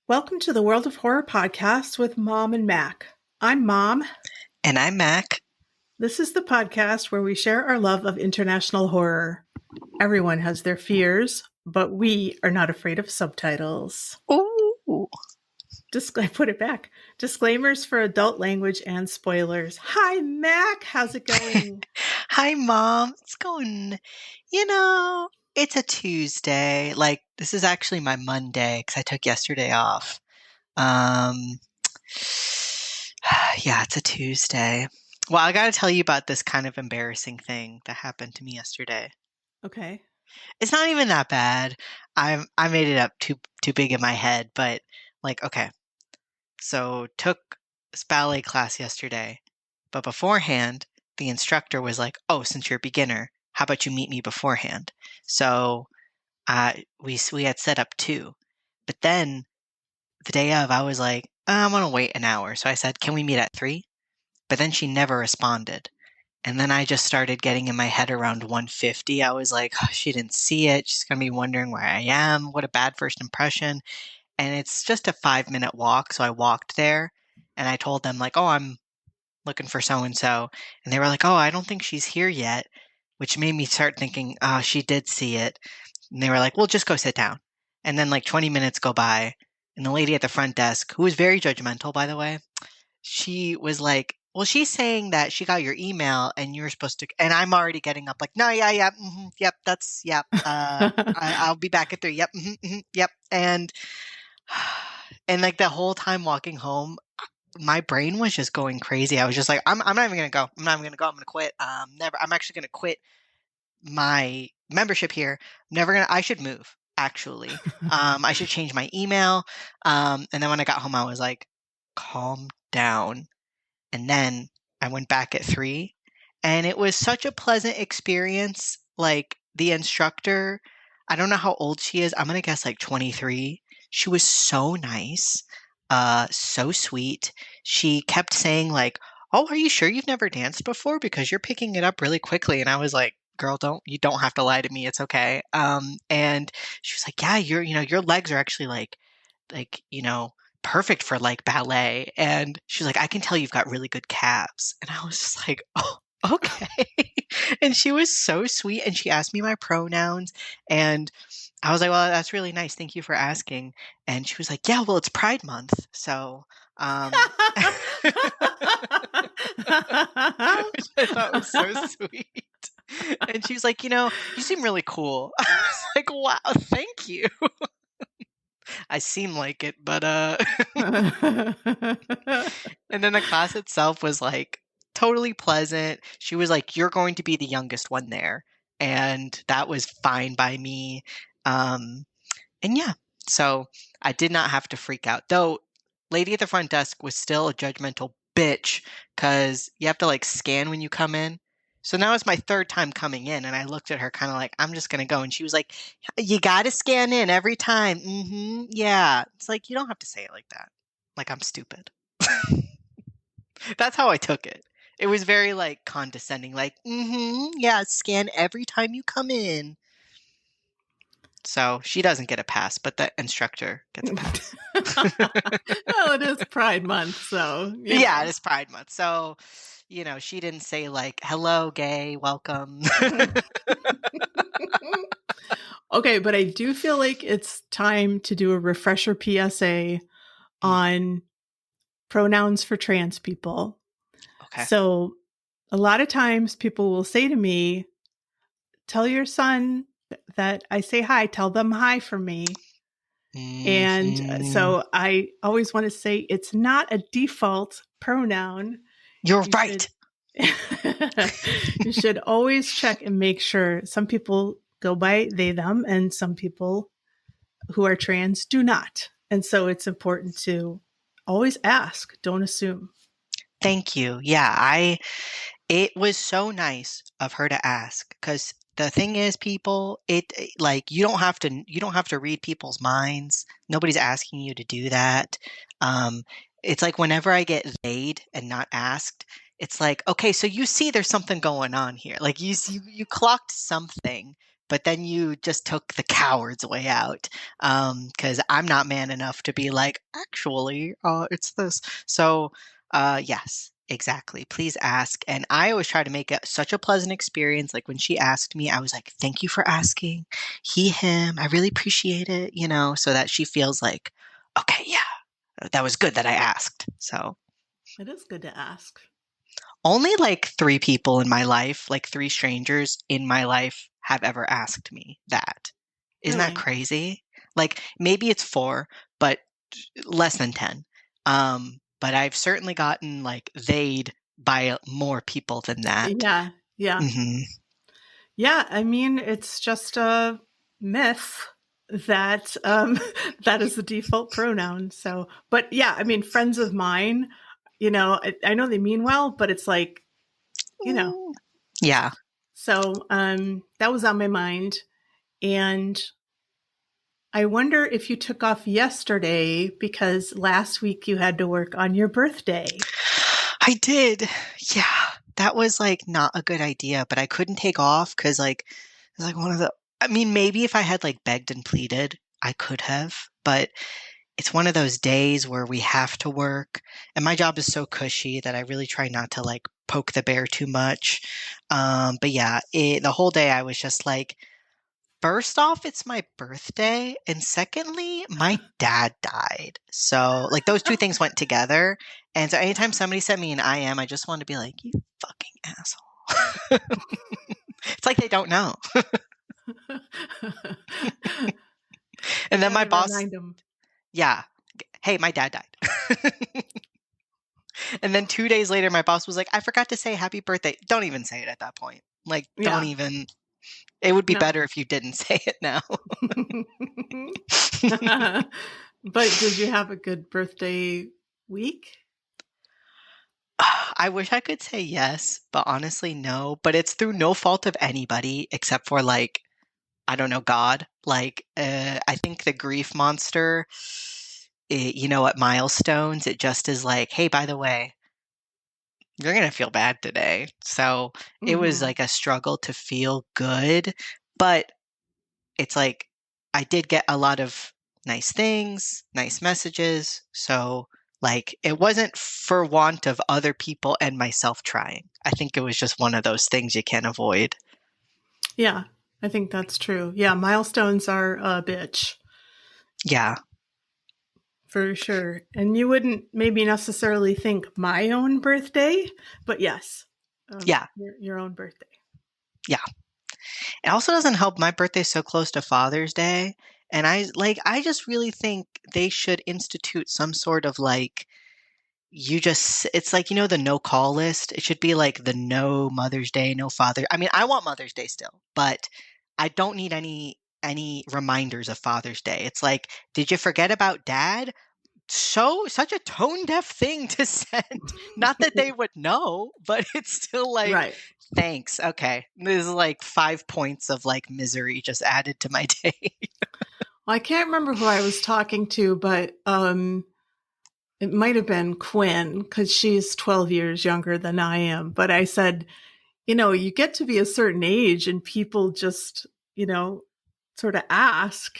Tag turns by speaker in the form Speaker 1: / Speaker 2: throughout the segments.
Speaker 1: Welcome to the World of Horror podcast with Mom and Mac. I'm Mom.
Speaker 2: And I'm Mac.
Speaker 1: This is the podcast where we share our love of international horror. Everyone has their fears, but we are not afraid of subtitles.
Speaker 2: Ooh.
Speaker 1: I put it back. Disclaimers for adult language and spoilers. Hi, Mac. How's it going?
Speaker 2: Hi, Mom. It's going, it's a Tuesday. This is actually my Monday because I took yesterday off. Yeah, it's a Tuesday. Well, I got to tell you about this kind of embarrassing thing that happened to me yesterday.
Speaker 1: Okay.
Speaker 2: It's not even that bad. I made it up too big in my head, but okay. So took this ballet class yesterday, but beforehand, the instructor was like, "Oh, since you're a beginner, how about you meet me beforehand?" So we had set up 2, but then the day of, I was like, "I'm gonna wait an hour." So I said, "Can we meet at 3?" But then she never responded. And then I just started getting in my head around 1:50. I was like, oh, she didn't see it. She's going to be wondering where I am. What a bad first impression. And it's just a 5-minute walk. So I walked there and I told them oh, I'm looking for so-and-so. And they were like, oh, I don't think she's here yet, which made me start thinking, oh, she did see it. And they were like, well, just go sit down. And then 20 minutes go by. And the lady at the front desk, who was very judgmental, by the way, she was like, well, she's saying that she got your email and you're supposed to, and I'm already getting up no, yeah, yep, that's, yep, I'll be back at 3, yep, yep. And the whole time walking home, my brain was just going crazy. I was just like, I'm not even going to go. I'm not even going to go. I'm going to quit. I'm actually going to quit my membership here. I should move, actually. I should change my email. And then when I got home, I was like, calm down. And then I went back at 3 and it was such a pleasant experience. The instructor, I don't know how old she is. I'm going to guess 23. She was so nice, so sweet. She kept saying oh, are you sure you've never danced before? Because you're picking it up really quickly. And I was like, girl, you don't have to lie to me. It's okay. And she was like, yeah, your legs are actually perfect for ballet. And she's like, I can tell you've got really good calves. And I was just like, oh, okay. And she was so sweet. And she asked me my pronouns. And I was like, well, that's really nice. Thank you for asking. And she was like, yeah, well, it's Pride Month. So, which I thought was so sweet. And she's like, you seem really cool. I was like, wow, thank you. I seem like it, but and then the class itself was totally pleasant. She was like, you're going to be the youngest one there. And that was fine by me. And yeah, so I did not have to freak out. Though lady at the front desk was still a judgmental bitch because you have to scan when you come in. So now it's my 3rd time coming in, and I looked at her kind of I'm just going to go. And she was like, you got to scan in every time. Yeah. It's you don't have to say it like that. I'm stupid. That's how I took it. It was very condescending, yeah, scan every time you come in. So she doesn't get a pass, but the instructor gets a pass.
Speaker 1: Well, it is Pride Month, so.
Speaker 2: Yeah, it is Pride Month. So, she didn't say hello, gay, welcome.
Speaker 1: Okay, but I do feel like it's time to do a refresher PSA on pronouns for trans people.
Speaker 2: Okay.
Speaker 1: So a lot of times people will say to me, tell your son that I say hi, tell them hi for me. And so I always want to say it's not a default pronoun.
Speaker 2: You're right.
Speaker 1: You should always check and make sure. Some people go by they, them, and some people who are trans do not. And so it's important to always ask. Don't assume.
Speaker 2: Thank you. Yeah, it was so nice of her to ask because the thing is, people, you don't have to read people's minds. Nobody's asking you to do that. It's whenever I get laid and not asked, it's okay, so you see there's something going on here. You clocked something but then you just took the coward's way out. Because I'm not man enough to be like, actually, it's this. So, yes, exactly. Please ask. And I always try to make it such a pleasant experience. Like when she asked me, I was like, thank you for asking. He, him, I really appreciate it, so that she feels like, okay, yeah, that was good that I asked. So
Speaker 1: It is good to ask.
Speaker 2: only like 3 people in my life, like 3 strangers in my life, have ever asked me that. Isn't that
Speaker 1: Really?
Speaker 2: crazy? Like maybe it's 4, but less than 10. But I've certainly gotten like they'd by more people than that.
Speaker 1: Yeah. Yeah.
Speaker 2: Hmm.
Speaker 1: Yeah. I mean, it's just a myth that that is the default pronoun. So, but yeah, I mean, friends of mine, I know they mean well, but it's like, you know,
Speaker 2: Yeah.
Speaker 1: so that was on my mind. And I wonder if you took off yesterday because last week you had to work on your birthday.
Speaker 2: I did. Yeah. That was like not a good idea, but I couldn't take off because like it's like one of the I mean, maybe if I had like begged and pleaded, I could have, but it's one of those days where we have to work, and my job is so cushy that I really try not to like poke the bear too much. But yeah, the whole day I was just like, first off, it's my birthday, and secondly, my dad died. So like those 2 things went together, and so anytime somebody sent me an IM, I just wanted to be like, you fucking asshole. It's like they don't know.
Speaker 1: You
Speaker 2: And then
Speaker 1: got
Speaker 2: my
Speaker 1: to
Speaker 2: boss,
Speaker 1: remind them.
Speaker 2: yeah, hey, my dad died. And then 2 days later, my boss was like, I forgot to say happy birthday. Don't even say it at that point. Like, don't
Speaker 1: Yeah.
Speaker 2: even. It would be
Speaker 1: No.
Speaker 2: better if you didn't say it now.
Speaker 1: But did you have a good birthday week?
Speaker 2: I wish I could say yes, but honestly, no. But it's through no fault of anybody except for, like, I don't know, God. Like, I think the grief monster, at milestones, it just is like, hey, by the way, you're going to feel bad today. So it was
Speaker 1: Hmm.
Speaker 2: like a struggle to feel good. But it's like I did get a lot of nice things, nice messages. So, like, it wasn't for want of other people and myself trying. I think it was just one of those things you can't avoid.
Speaker 1: Yeah, I think that's true. Yeah, milestones are a bitch
Speaker 2: Yeah.
Speaker 1: for sure. And you wouldn't maybe necessarily think my own birthday, but yes,
Speaker 2: Yeah.
Speaker 1: your own birthday.
Speaker 2: Yeah. It also doesn't help my birthday's so close to Father's Day. And I just really think they should institute some sort of like, it's like, the no call list. It should be like the no Mother's Day, no Father. I mean, I want Mother's Day still, but I don't need any reminders of Father's Day. It's like, did you forget about Dad? Such a tone deaf thing to send. Not that they would know, but it's still like,
Speaker 1: Right.
Speaker 2: thanks. Okay. This is like 5 points of like misery just added to my day.
Speaker 1: Well, I can't remember who I was talking to, but it might have been Quinn because she's 12 years younger than I am. But I said, you get to be a certain age and people just, sort of ask,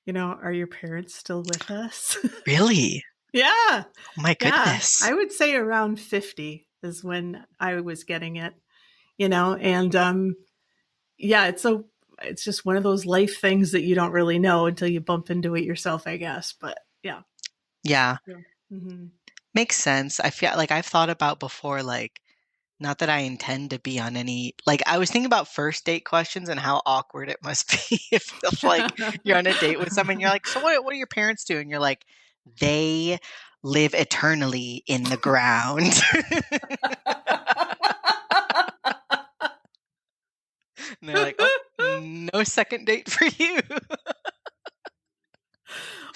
Speaker 1: are your parents still with us?
Speaker 2: Really?
Speaker 1: Yeah.
Speaker 2: Oh my
Speaker 1: Yeah.
Speaker 2: goodness.
Speaker 1: I would say around 50 is when I was getting it, and yeah, it's just one of those life things that you don't really know until you bump into it yourself, I guess. But yeah.
Speaker 2: Yeah.
Speaker 1: Mm-hmm.
Speaker 2: Makes sense. I feel like I've thought about before, like, not that I intend to be on any, like, I was thinking about first date questions and how awkward it must be if like you're on a date with someone, you're like, so what do your parents do? And you're like, they live eternally in the ground. And they're like, oh, no second date for you.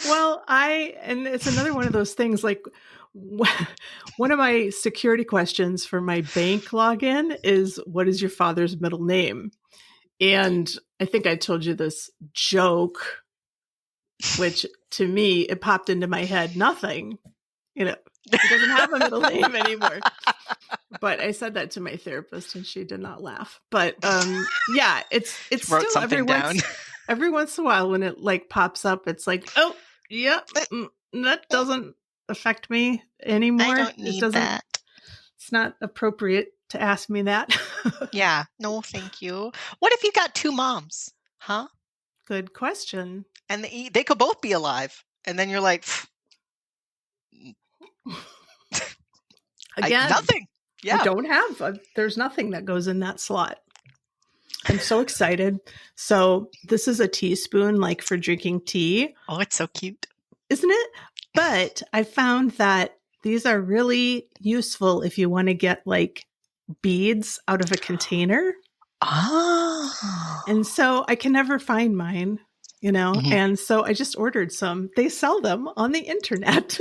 Speaker 1: Well, and it's another one of those things like one of my security questions for my bank login is what is your father's middle name? And I think I told you this joke, which to me, it popped into my head, nothing, He doesn't have a middle name anymore. But I said that to my therapist and she did not laugh. But yeah, it's
Speaker 2: Wrote
Speaker 1: still
Speaker 2: something down.
Speaker 1: every once in a while when it like pops up, it's like, oh, yep, that doesn't affect me anymore.
Speaker 2: I don't need that.
Speaker 1: It's not appropriate to ask me that.
Speaker 2: Yeah, no, thank you. What if you got two moms? Huh?
Speaker 1: Good question.
Speaker 2: And they could both be alive. And then you're like,
Speaker 1: Again,
Speaker 2: nothing. Yeah.
Speaker 1: I don't have, there's nothing that goes in that slot. I'm so excited. So this is a teaspoon like for drinking tea.
Speaker 2: Oh, it's so cute.
Speaker 1: Isn't it? But I found that these are really useful if you want to get like beads out of a container.
Speaker 2: Oh.
Speaker 1: And so I can never find mine, you know, and so I just ordered some. They sell them on the internet.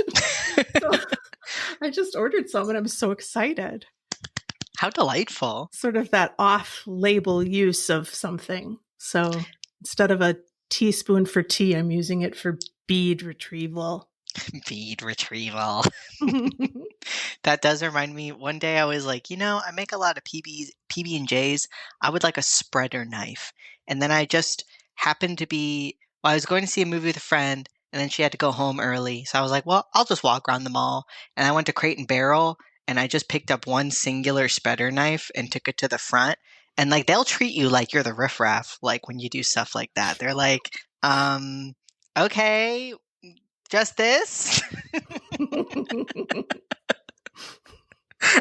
Speaker 1: So I just ordered some and I'm so excited.
Speaker 2: How delightful.
Speaker 1: Sort of that off-label use of something. So instead of a teaspoon for tea, I'm using it for bead retrieval.
Speaker 2: Bead retrieval. That does remind me, one day I was like, I make a lot of PB&Js. I would like a spreader knife. And then I just happened to be, I was going to see a movie with a friend, and then she had to go home early. So I was like, well, I'll just walk around the mall. And I went to Crate & Barrel, and I just picked up one singular spreader knife and took it to the front. And like, they'll treat you like you're the riffraff, like when you do stuff like that. They're like, okay, just this?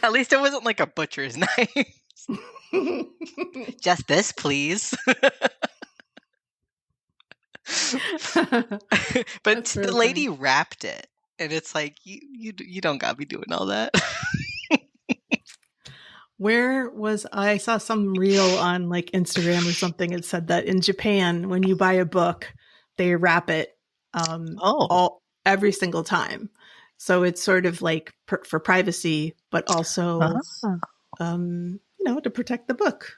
Speaker 2: At least it wasn't like a butcher's knife. Just this, please. But the lady wrapped it, and it's like, you don't gotta be doing all that.
Speaker 1: Where was I saw some reel on like Instagram or something. It said that in Japan, when you buy a book, they wrap it every single time. So it's sort of like for privacy, but also, to protect the book.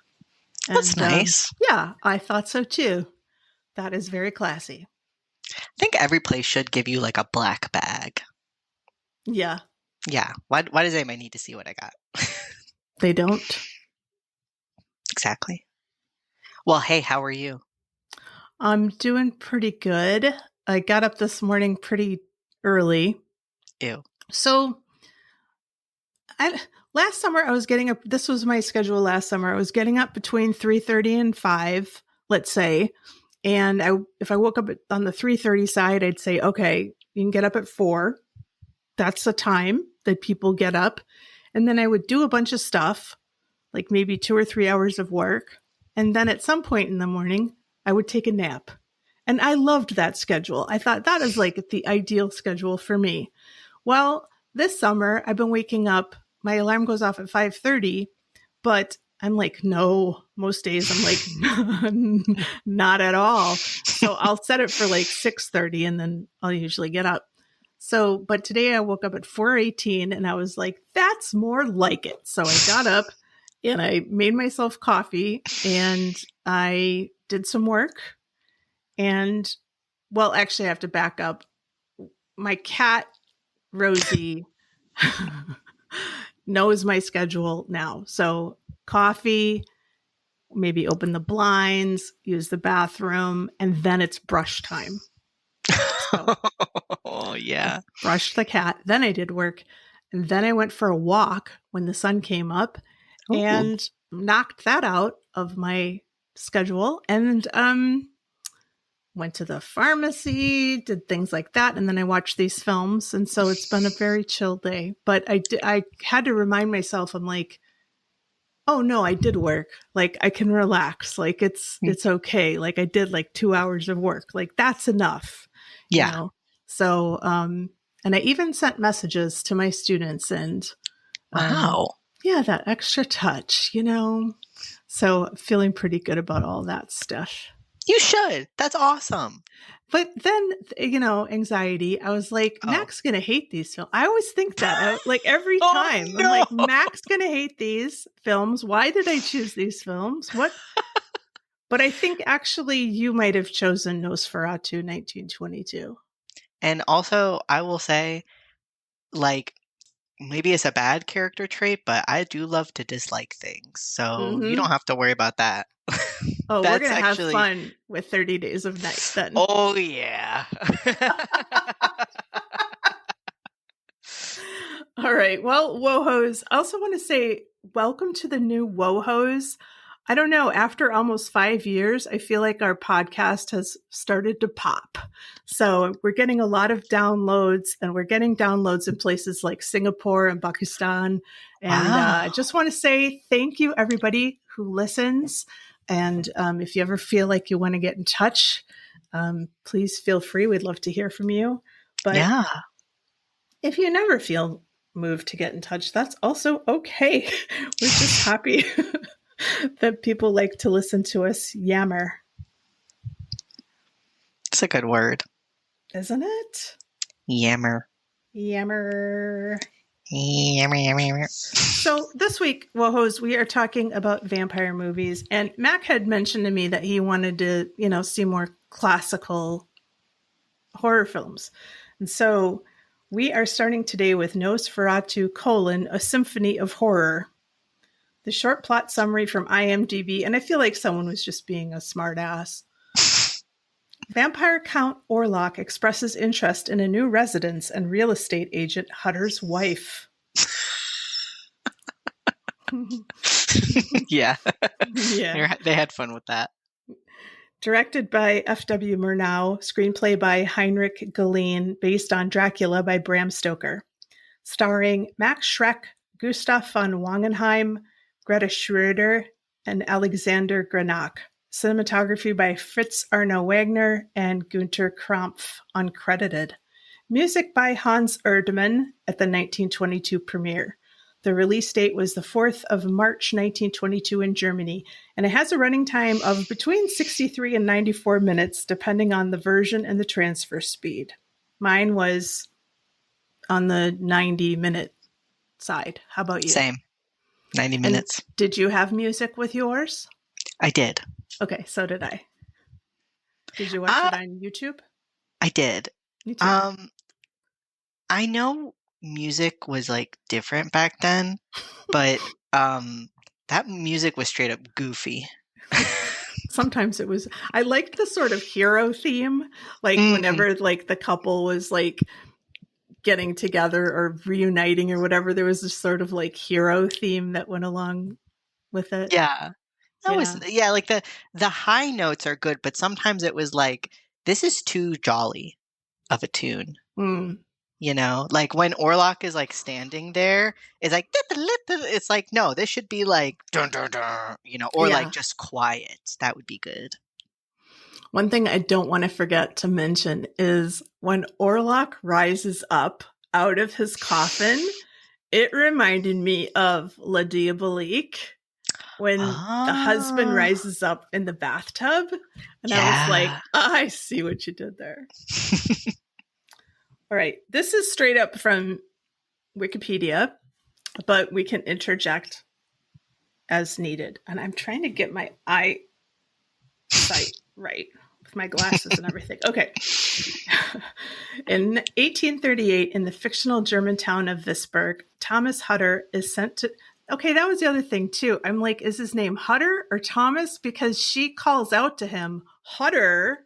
Speaker 1: And,
Speaker 2: that's nice.
Speaker 1: Yeah, I thought so too. That is very classy.
Speaker 2: I think every place should give you like a black bag.
Speaker 1: Yeah.
Speaker 2: Yeah. Why does anybody need to see what I got?
Speaker 1: They don't.
Speaker 2: Exactly. Well, hey, how are you?
Speaker 1: I'm doing pretty good. I got up this morning pretty early.
Speaker 2: Ew.
Speaker 1: So last summer I was getting up, this was my schedule last summer. I was getting up between 3:30 and 5, let's say. And if I woke up on the 3:30 side, I'd say, okay, you can get up at 4. That's the time that people get up. And then I would do a bunch of stuff, like maybe 2 or 3 hours of work. And then at some point in the morning, I would take a nap. And I loved that schedule. I thought that is like the ideal schedule for me. Well, this summer, I've been waking up. My alarm goes off at 5:30, but I'm like, no, most days I'm like, not at all. So I'll set it for like 6:30 and then I'll usually get up. So, but today I woke up at 4:18 and I was like, that's more like it. So I got up and I made myself coffee and I did some work. And, well, actually I have to back up. My cat, Rosie, knows my schedule now. So coffee, maybe open the blinds, use the bathroom, and then it's brush time. So
Speaker 2: oh, yeah.
Speaker 1: I brushed the cat. Then I did work. And then I went for a walk when the sun came up and knocked that out of my schedule and went to the pharmacy, did things like that. And then I watched these films. And so it's been a very chill day. But I had to remind myself, I'm like, oh no, I did work. Like I can relax. Like it's okay. Like I did like 2 hours of work. Like that's enough.
Speaker 2: Yeah.
Speaker 1: You know? So, and I even sent messages to my students and,
Speaker 2: wow.
Speaker 1: Yeah, that extra touch, so feeling pretty good about all that stuff.
Speaker 2: You should. That's awesome.
Speaker 1: But then, anxiety. I was like, Mac's going to hate these films. I always think that like every time.
Speaker 2: No.
Speaker 1: I'm like, Mac's going to hate these films. Why did I choose these films? What? But I think actually you might have chosen Nosferatu 1922.
Speaker 2: And also, I will say, like, maybe it's a bad character trait, but I do love to dislike things. So you don't
Speaker 1: Mm-hmm.
Speaker 2: have to worry about that.
Speaker 1: Oh, we're
Speaker 2: That's
Speaker 1: going to have
Speaker 2: actually,
Speaker 1: fun with 30 Days of Night then.
Speaker 2: oh yeah.
Speaker 1: All right. Well, WoHos. I also want to say welcome to the new WoHos. I don't know. After almost 5 years, I feel like our podcast has started to pop. So we're getting a lot of downloads, and we're getting downloads in places like Singapore and Pakistan. And I
Speaker 2: Wow.
Speaker 1: just want to say thank you, everybody who listens. And if you ever feel like you want to get in touch, please feel free. We'd love to hear from you. But
Speaker 2: Yeah.
Speaker 1: if you never feel moved to get in touch, that's also okay. We're just happy that people like to listen to us yammer,
Speaker 2: It's a good word.
Speaker 1: isn't it?
Speaker 2: Yammer.
Speaker 1: Yammer.
Speaker 2: Yammer, yammer, yammer.
Speaker 1: So this week, WoHos, we are talking about vampire movies. And Mac had mentioned to me that he wanted to, see more classical horror films. And so we are starting today with NOSFERATU: A Symphony of Horror. The short plot summary from IMDb, and I feel like someone was just being a smartass. Vampire Count Orlok expresses interest in a new residence and real estate agent Hutter's wife.
Speaker 2: Yeah.
Speaker 1: Yeah.
Speaker 2: They had fun with that.
Speaker 1: Directed by F.W. Murnau, screenplay by Heinrich Galeen, based on Dracula by Bram Stoker. Starring Max Schreck, Gustav von Wangenheim, Greta Schroeder, and Alexander Granach. Cinematography by Fritz Arno Wagner and Günter Krampf, uncredited. Music by Hans Erdmann at the 1922 premiere. The release date was the 4th of March, 1922 in Germany, and it has a running time of between 63 and 94 minutes, depending on the version and the transfer speed. Mine was on the 90-minute side. How about you?
Speaker 2: Same. 90 minutes.
Speaker 1: And did you have music with yours?
Speaker 2: I did.
Speaker 1: Okay, so did I. Did you watch it on YouTube?
Speaker 2: I did.
Speaker 1: Me too.
Speaker 2: I know music was like different back then, but that music was straight up goofy.
Speaker 1: Sometimes it was. I liked the sort of hero theme, like whenever like the couple was like getting together or reuniting or whatever, there was this sort of like hero theme that went along with it.
Speaker 2: Yeah. Like the high notes are good, but sometimes it was like, this is too jolly of a tune. Like when Orlok is like standing there, it's like, it's like, no, this should be like, dun, dun, dun, or like just quiet. That would be good.
Speaker 1: One thing I don't want to forget to mention is when Orlok rises up out of his coffin, it reminded me of La Diabolique when the husband rises up in the bathtub. And I was like, I see what you did there. All right. This is straight up from Wikipedia, but we can interject as needed. And I'm trying to get my eyesight right with my glasses and everything. Okay. In 1838, in the fictional German town of Visburg, Thomas Hutter is sent to... Okay, that was the other thing, too. I'm like, is his name Hutter or Thomas? Because she calls out to him, Hutter.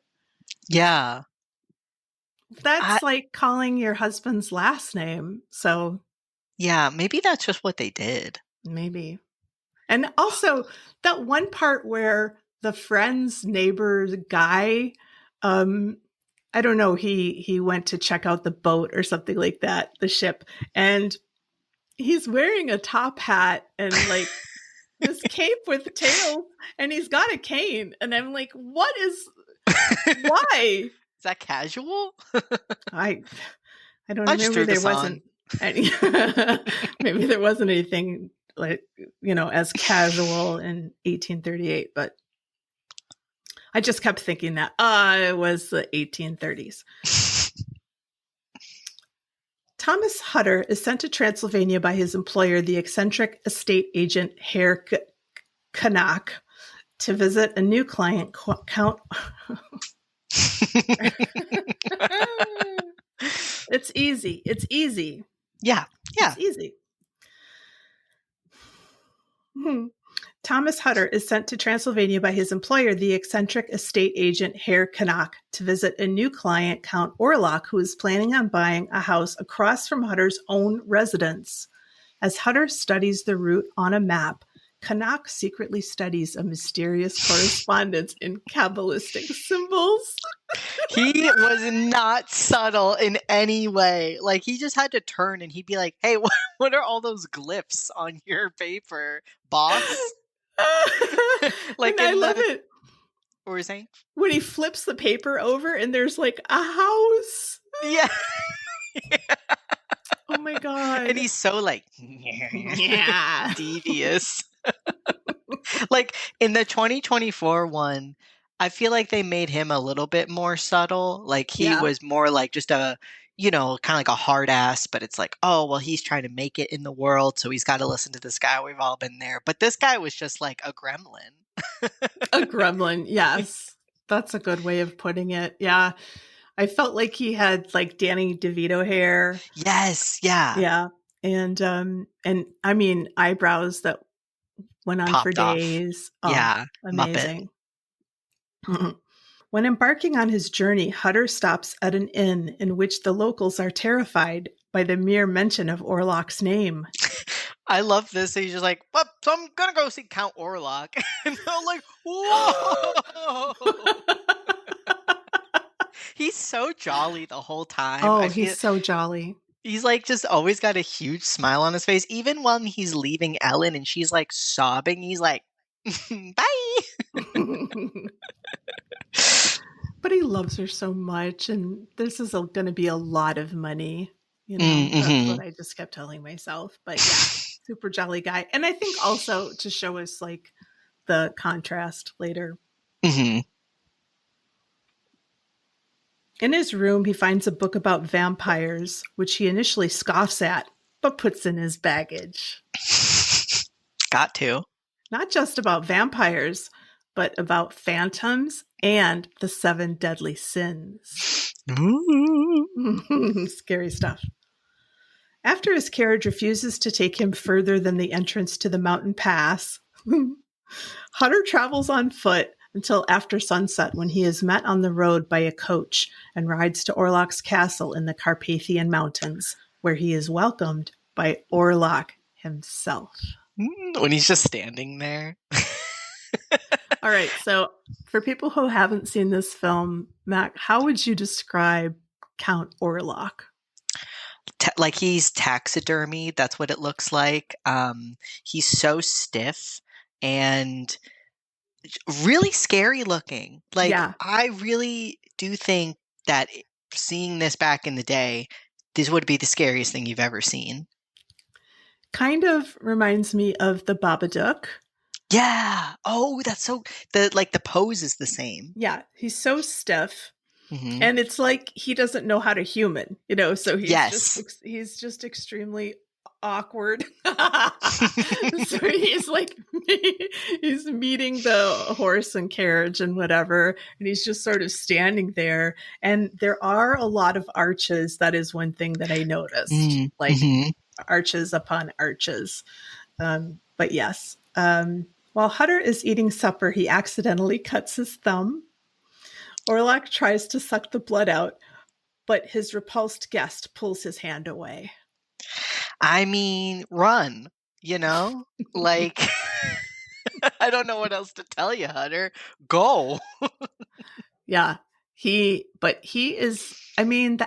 Speaker 2: Yeah.
Speaker 1: That's like calling your husband's last name. So...
Speaker 2: Yeah, maybe that's just what they did.
Speaker 1: Maybe. And also, that one part where the friend's neighbor guy, I don't know, he went to check out the boat or something like that, the ship, and he's wearing a top hat and like this cape with tails, and he's got a cane, and I'm like, why?
Speaker 2: Is that casual?
Speaker 1: I don't know. Maybe there wasn't any. Maybe there wasn't anything like as casual in 1838, but I just kept thinking that it was the 1830s. Thomas Hutter is sent to Transylvania by his employer, the eccentric estate agent Herr Kanak, to visit a new client, Count. It's easy.
Speaker 2: Yeah.
Speaker 1: It's easy. Thomas Hutter is sent to Transylvania by his employer, the eccentric estate agent Herr Canuck, to visit a new client, Count Orlok, who is planning on buying a house across from Hutter's own residence. As Hutter studies the route on a map, Canuck secretly studies a mysterious correspondence in Kabbalistic symbols.
Speaker 2: He was not subtle in any way. Like, he just had to turn and he'd be like, hey, what are all those glyphs on your paper, boss?
Speaker 1: Like, I love it.
Speaker 2: What were you saying?
Speaker 1: When he flips the paper over and there's like a house.
Speaker 2: Yeah.
Speaker 1: Oh my God.
Speaker 2: And he's so like,
Speaker 1: yeah,
Speaker 2: devious. Like, in the 2024 one, I feel like they made him a little bit more subtle. Like, he was more like just a, kind of like a hard ass, but it's like, oh, well, he's trying to make it in the world, so he's got to listen to this guy. We've all been there. But this guy was just like a gremlin.
Speaker 1: A gremlin, yes. That's a good way of putting it. Yeah. I felt like he had like Danny DeVito hair.
Speaker 2: Yes, yeah.
Speaker 1: Yeah. And I mean, eyebrows that went on
Speaker 2: Popped
Speaker 1: for
Speaker 2: off.
Speaker 1: days.
Speaker 2: Oh, yeah.
Speaker 1: Amazing. When embarking on his journey, Hutter stops at an inn in which the locals are terrified by the mere mention of Orlok's name.
Speaker 2: I love this. He's just like, well, so I'm going to go see Count Orlok. And they're like, whoa! He's so jolly the whole time.
Speaker 1: Oh, he's so jolly.
Speaker 2: He's like just always got a huge smile on his face. Even when he's leaving Ellen and she's like sobbing, he's like, bye.
Speaker 1: But he loves her so much. And this is going to be a lot of money. That's what I just kept telling myself. But yeah, super jolly guy. And I think also to show us like the contrast later.
Speaker 2: Mm-hmm.
Speaker 1: In his room, he finds a book about vampires, which he initially scoffs at, but puts in his baggage.
Speaker 2: Got to.
Speaker 1: Not just about vampires, but about phantoms and the 7 deadly sins. Scary stuff. After his carriage refuses to take him further than the entrance to the mountain pass, Hutter travels on foot until after sunset, when he is met on the road by a coach and rides to Orlok's castle in the Carpathian Mountains, where he is welcomed by Orlok himself.
Speaker 2: When he's just standing there.
Speaker 1: All right, so for people who haven't seen this film, Mac, how would you describe Count Orlok?
Speaker 2: Like, he's taxidermy. That's what it looks like. He's so stiff and really scary looking. Like, yeah. I really do think that seeing this back in the day, this would be the scariest thing you've ever seen.
Speaker 1: Kind of reminds me of the Babadook.
Speaker 2: Yeah. Oh, that's so, the pose is the same.
Speaker 1: Yeah. He's so stiff. Mm-hmm. And it's like he doesn't know how to human, so he's just extremely awkward. So he's meeting the horse and carriage and whatever, and he's just sort of standing there, and there are a lot of arches. That is one thing that I noticed, arches upon arches. But yes, while Hutter is eating supper, he accidentally cuts his thumb. Orlok tries to suck the blood out, but his repulsed guest pulls his hand away.
Speaker 2: I mean, run, like, I don't know what else to tell you, Hutter. Go.
Speaker 1: Yeah, the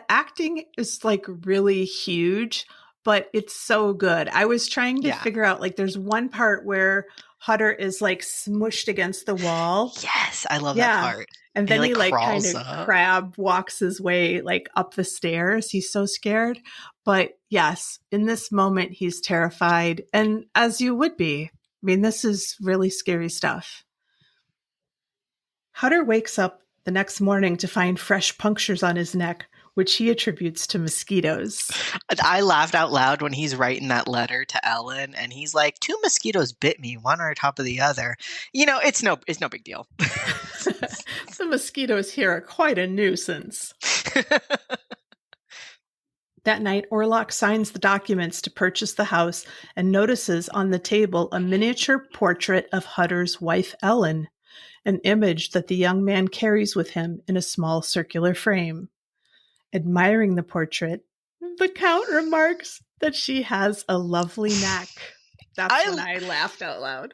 Speaker 1: acting is like really huge, but it's so good. I was trying to figure out, like, there's one part where Hutter is like smushed against the wall.
Speaker 2: Yes, I love that part.
Speaker 1: And then he kind of crab walks his way like up the stairs. He's so scared. But yes, in this moment, he's terrified. And as you would be. I mean, this is really scary stuff. Hutter wakes up the next morning to find fresh punctures on his neck, which he attributes to mosquitoes.
Speaker 2: I laughed out loud when he's writing that letter to Ellen, and he's like, 2 mosquitoes bit me, one on top of the other. It's no big deal. The
Speaker 1: mosquitoes here are quite a nuisance. That night, Orlok signs the documents to purchase the house and notices on the table a miniature portrait of Hutter's wife, Ellen, an image that the young man carries with him in a small circular frame. Admiring the portrait, the Count remarks that she has a lovely neck. That's when I laughed out loud.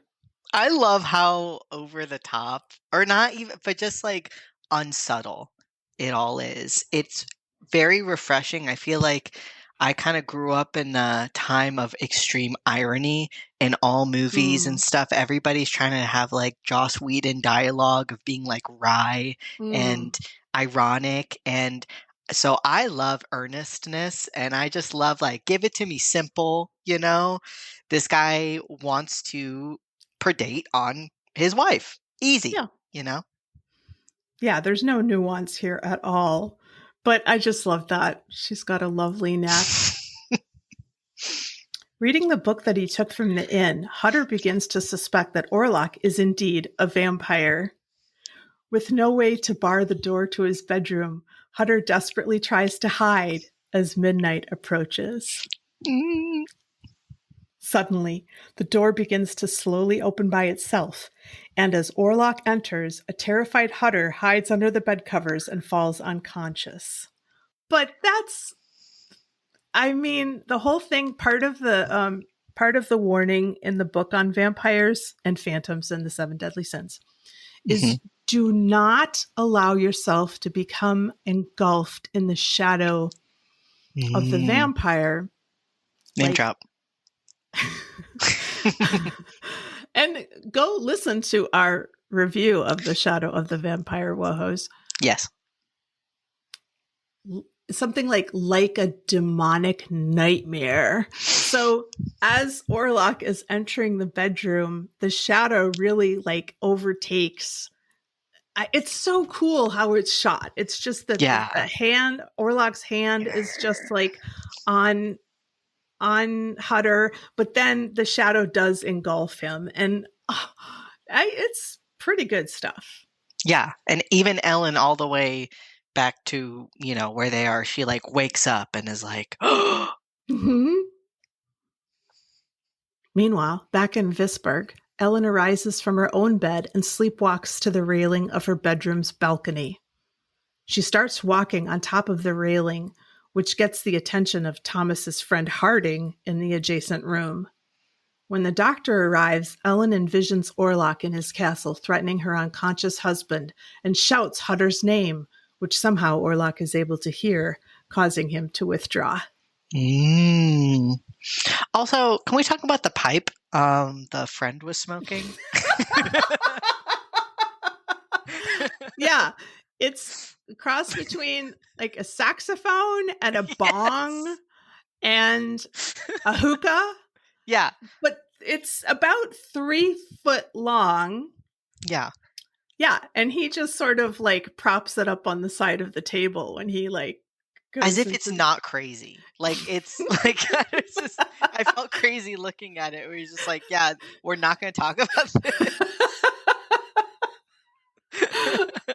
Speaker 2: I love how over the top, or not even, but just like unsubtle it all is. It's very refreshing. I feel like I kind of grew up in a time of extreme irony in all movies and stuff. Everybody's trying to have like Joss Whedon dialogue of being like wry and ironic. And so I love earnestness, and I just love like, give it to me simple, you know? This guy wants to predate on his wife. Easy, you know?
Speaker 1: Yeah, there's no nuance here at all. But I just love that. She's got a lovely neck. Reading the book that he took from the inn, Hutter begins to suspect that Orlok is indeed a vampire. With no way to bar the door to his bedroom, Hutter desperately tries to hide as midnight approaches. Suddenly, the door begins to slowly open by itself, and as Orlok enters, a terrified Hutter hides under the bed covers and falls unconscious. But that's, I mean, the whole thing, part of the warning in the book on vampires and phantoms and the 7 deadly sins is do not allow yourself to become engulfed in the shadow of the vampire.
Speaker 2: Name drop.
Speaker 1: And go listen to our review of The Shadow of the Vampire, WoHos.
Speaker 2: Yes.
Speaker 1: Something like a demonic nightmare. So as Orlok is entering the bedroom, the shadow really like overtakes. It's so cool how it's shot. It's just that the hand, Orlok's hand is just like on Hutter, but then the shadow does engulf him, and it's pretty good stuff.
Speaker 2: Yeah, and even Ellen, all the way back to, you know, where they are, she like wakes up and is like,
Speaker 1: Meanwhile, back in Visburg, Ellen arises from her own bed and sleepwalks to the railing of her bedroom's balcony. She starts walking on top of the railing, which gets the attention of Thomas's friend Harding in the adjacent room. When the doctor arrives, Ellen envisions Orlok in his castle threatening her unconscious husband and shouts Hutter's name, which somehow Orlok is able to hear, causing him to withdraw.
Speaker 2: Also, can we talk about the pipe the friend was smoking?
Speaker 1: Yeah, it's a cross between like a saxophone and a bong and a hookah.
Speaker 2: Yeah.
Speaker 1: But it's about 3 foot long.
Speaker 2: Yeah.
Speaker 1: Yeah. And he just sort of like props it up on the side of the table when he like goes.
Speaker 2: As if it's not crazy. Like it's like, it's just, I felt crazy looking at it. Where he's just like, yeah, we're not going to talk about this.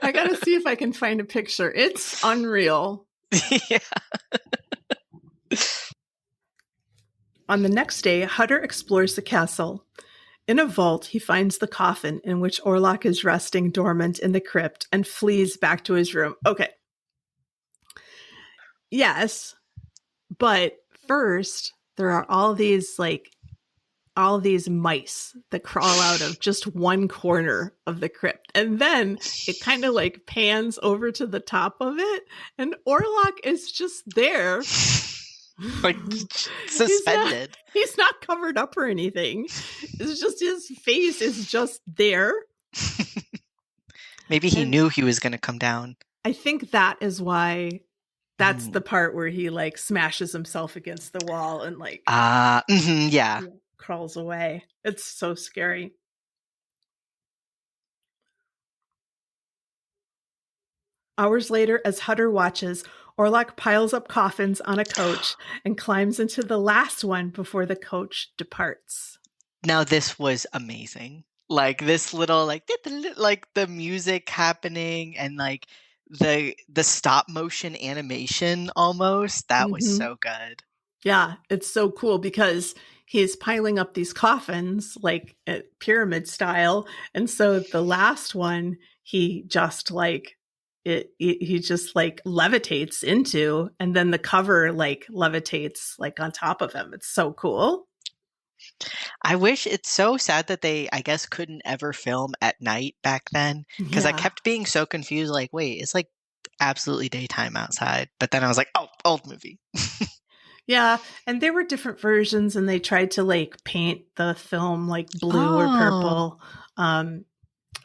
Speaker 1: I gotta see if I can find a picture. It's unreal.
Speaker 2: Yeah.
Speaker 1: On the next day, Hutter explores the castle. In a vault, he finds the coffin in which Orlok is resting dormant in the crypt and flees back to his room. Okay. Yes, but first, there are all these mice that crawl out of just one corner of the crypt. And then it kind of like pans over to the top of it, and Orlok is just there.
Speaker 2: Like suspended.
Speaker 1: He's not covered up or anything. It's just his face is just there.
Speaker 2: Maybe he knew he was going to come down.
Speaker 1: I think that is why. That's the part where he like smashes himself against the wall and like
Speaker 2: yeah.
Speaker 1: Crawls away. It's so scary. Hours later, as Hutter watches, Orlok piles up coffins on a coach and climbs into the last one before the coach departs.
Speaker 2: Now this was amazing. Like this little like the music happening and like the stop motion animation almost. That was
Speaker 1: Mm-hmm.
Speaker 2: so good.
Speaker 1: Yeah, it's so cool because he's piling up these coffins like pyramid style. And so the last one, he just like he just like levitates into, and then the cover like levitates like on top of him. It's so cool.
Speaker 2: I wish it's so sad that they, I guess, couldn't ever film at night back then because I
Speaker 1: Yeah.
Speaker 2: kept being so confused. Like, wait, it's like absolutely daytime outside. But then I was like, oh, old movie.
Speaker 1: Yeah, and there were different versions and they tried to like paint the film like blue or
Speaker 2: Oh.
Speaker 1: purple. Um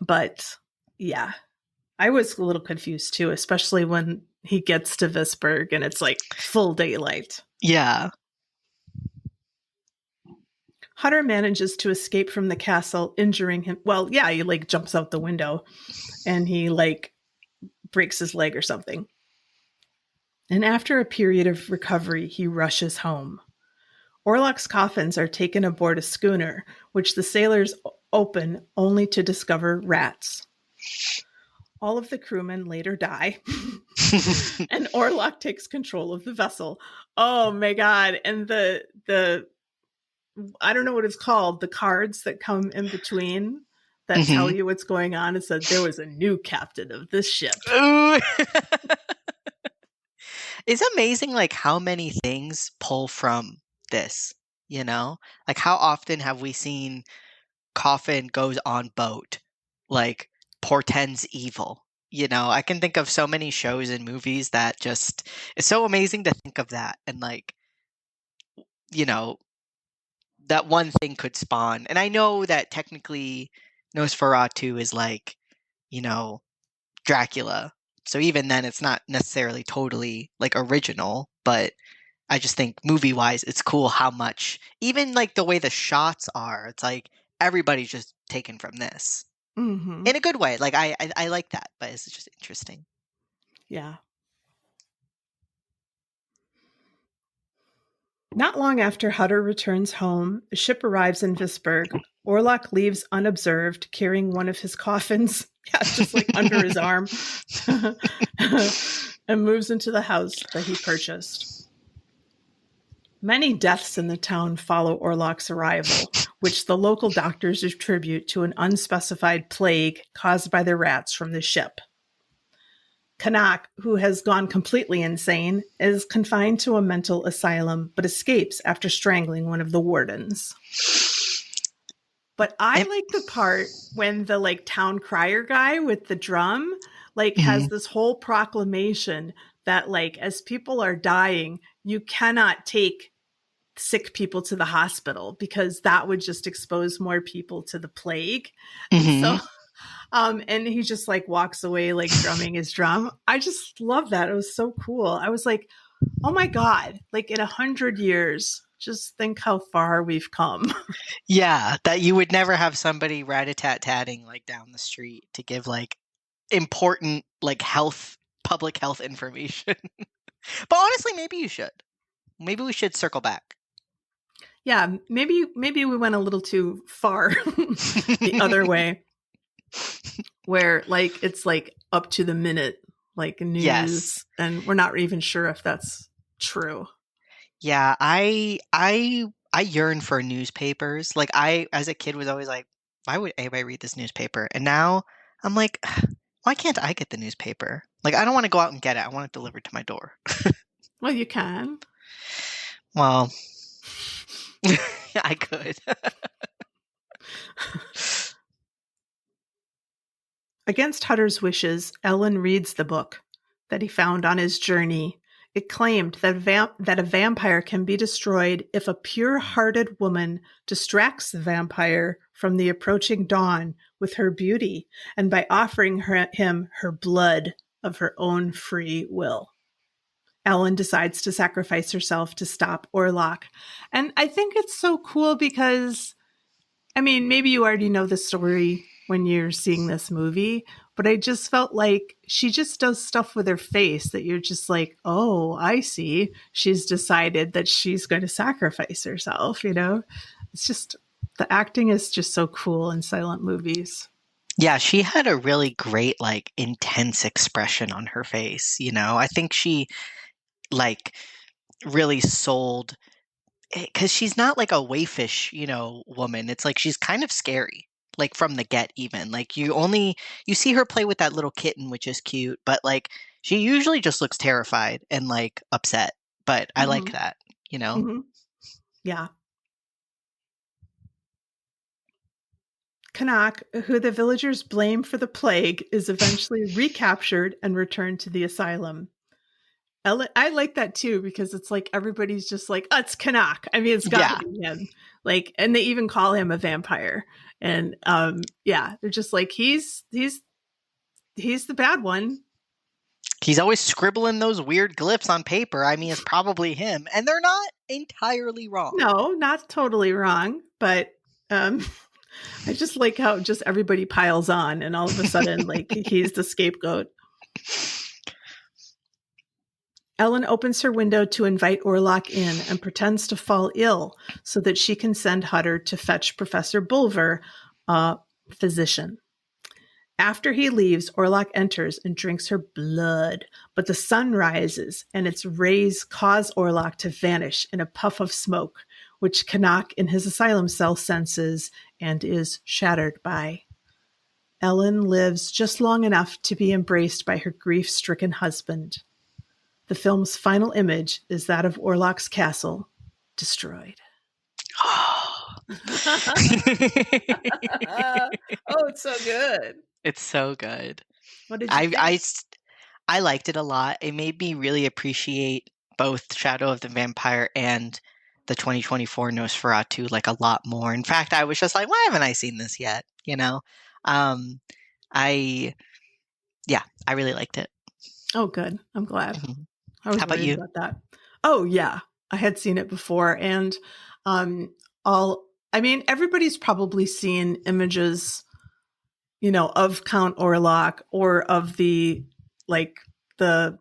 Speaker 1: but yeah, I was a little confused too, especially when he gets to Visburg and it's like full daylight.
Speaker 2: Yeah.
Speaker 1: Hutter manages to escape from the castle, injuring him. Well, yeah, he like jumps out the window and he like breaks his leg or something. And after a period of recovery, he rushes home. Orlok's coffins are taken aboard a schooner, which the sailors open only to discover rats. All of the crewmen later die, and Orlok takes control of the vessel. Oh my god! And the I don't know what it's called. The cards that come in between that tell
Speaker 2: Mhm.
Speaker 1: you what's going on. It said there was a new captain of this ship.
Speaker 2: Ooh. It's amazing, like, how many things pull from this, you know? Like, how often have we seen coffin goes on boat, like, portends evil? You know, I can think of so many shows and movies that just, it's so amazing to think of that. And, like, you know, that one thing could spawn. And I know that technically Nosferatu is like, you know, Dracula. So even then, it's not necessarily totally like original, but I just think movie wise, it's cool how much, even like the way the shots are, it's like everybody's just taken from this
Speaker 1: Mm-hmm.
Speaker 2: in a good way. Like I like that, but it's just interesting.
Speaker 1: Yeah. Not long after Hutter returns home, the ship arrives in Visburg. Orlok leaves unobserved, carrying one of his coffins, yeah, just like under his arm, and moves into the house that he purchased. Many deaths in the town follow Orlok's arrival, which the local doctors attribute to an unspecified plague caused by the rats from the ship. Kanak, who has gone completely insane, is confined to a mental asylum but escapes after strangling one of the wardens. But I
Speaker 2: And,
Speaker 1: like the part when the like town crier guy with the drum like has
Speaker 2: mhm,
Speaker 1: this whole proclamation that like as people are dying, you cannot take sick people to the hospital because that would just expose more people to the plague. And so
Speaker 2: mhm.
Speaker 1: and he just like walks away like drumming his drum. I just love that. It was so cool. I was like, oh my god, like in 100 years, just think how far we've come.
Speaker 2: Yeah, that you would never have somebody rat-a-tat-tatting like down the street to give like important like public health information. But honestly, maybe you should. Maybe we should circle back.
Speaker 1: Yeah, maybe we went a little too far the other way, where like it's like up to the minute like
Speaker 2: Yes.
Speaker 1: news, and we're not even sure if that's true.
Speaker 2: Yeah, I yearn for newspapers. Like I as a kid was always like, why would anybody read this newspaper? And now I'm like, why can't I get the newspaper? Like I don't want to go out and get it. I want it delivered to my door.
Speaker 1: Well, you can.
Speaker 2: Well, I could.
Speaker 1: Against Hutter's wishes, Ellen reads the book that he found on his journey. It claimed that a vampire can be destroyed if a pure-hearted woman distracts the vampire from the approaching dawn with her beauty and by offering him her blood of her own free will. Ellen decides to sacrifice herself to stop Orlok. And I think it's so cool because I mean, maybe you already know the story when you're seeing this movie, but I just felt like she just does stuff with her face that you're just like, oh, I see. She's decided that she's going to sacrifice herself, you know? It's just, the acting is just so cool in silent movies.
Speaker 2: Yeah, she had a really great, like, intense expression on her face, you know? I think she, like, really sold because she's not like a waifish, woman. It's like she's kind of scary, like from the get even. Like you see her play with that little kitten, which is cute, but like she usually just looks terrified and like upset. But I like
Speaker 1: Mhm.
Speaker 2: that, you know?
Speaker 1: Mhm. Yeah. Kanak, who the villagers blame for the plague, is eventually recaptured and returned to the asylum. I like that too because it's like everybody's just like, oh, it's Kanak. I mean, it's got to
Speaker 2: Yeah.
Speaker 1: be him. Like, and they even call him a vampire. And yeah, they're just like he's the bad one.
Speaker 2: He's always scribbling those weird glyphs on paper. I mean, it's probably him. And they're not entirely wrong.
Speaker 1: No, not totally wrong, but um, I just like how just everybody piles on, and all of a sudden, like he's the scapegoat. Ellen opens her window to invite Orlok in and pretends to fall ill so that she can send Hutter to fetch Professor Bulver, a physician. After he leaves, Orlok enters and drinks her blood, but the sun rises and its rays cause Orlok to vanish in a puff of smoke, which Kanak in his asylum cell senses and is shattered by. Ellen lives just long enough to be embraced by her grief-stricken husband. The film's final image is that of Orlok's castle, destroyed. Oh, it's so good.
Speaker 2: It's so good.
Speaker 1: What did you
Speaker 2: I,
Speaker 1: think?
Speaker 2: I, I liked it a lot. It made me really appreciate both Shadow of the Vampire and the 2024 Nosferatu like a lot more. In fact, I was just like, why haven't I seen this yet? Um, I yeah, I really liked it.
Speaker 1: Oh, good. I'm glad.
Speaker 2: Mhm.
Speaker 1: I was
Speaker 2: How about
Speaker 1: worried
Speaker 2: you?
Speaker 1: about that. Oh, yeah. I had seen it before. And um, I mean, everybody's probably seen images, of Count Orlok or of like, the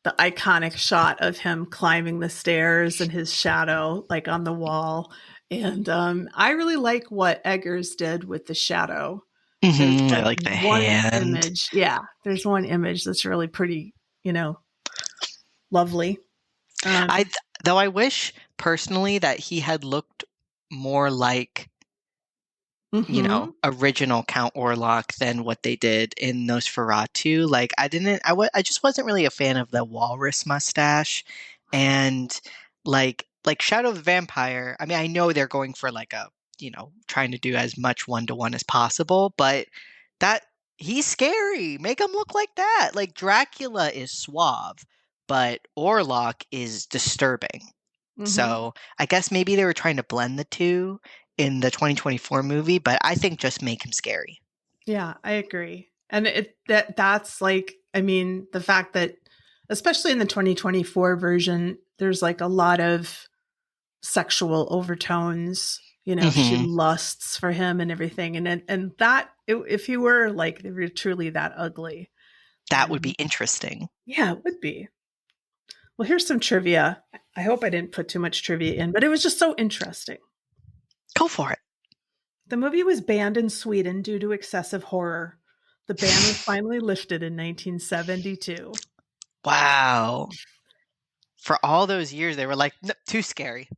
Speaker 1: the iconic shot of him climbing the stairs and his shadow like on the wall. And I really like what Eggers did with the shadow. There's
Speaker 2: I
Speaker 1: like
Speaker 2: like the
Speaker 1: one
Speaker 2: hand.
Speaker 1: image. Yeah, there's one image that's really pretty, lovely.
Speaker 2: I
Speaker 1: Um,
Speaker 2: though I wish personally that he had looked more like
Speaker 1: mhm.
Speaker 2: original Count Orlok than what they did in Nosferatu. Like I just wasn't really a fan of the walrus mustache and like Shadow of the Vampire. I mean, I know they're going for like trying to do as much one-to-one as possible, but that he's scary. Make him look like that. Like Dracula is suave, but Orlok is disturbing.
Speaker 1: Mhm.
Speaker 2: So I guess maybe they were trying to blend the two in the 2024 movie, but I think just make him scary.
Speaker 1: Yeah, I agree. And that's like, I mean, the fact that especially in the 2024 version, there's like a lot of sexual overtones. She
Speaker 2: Hmm.
Speaker 1: lusts for him and everything, and that if he were like truly that ugly,
Speaker 2: That would be
Speaker 1: then
Speaker 2: interesting.
Speaker 1: yeah, it would be. Well, here's some trivia. I hope I didn't put too much trivia in, but it was just so interesting.
Speaker 2: Go for it.
Speaker 1: The movie was banned in Sweden due to excessive horror. The ban was finally lifted in 1972.
Speaker 2: Wow. For all those years, they were like, "No, too scary."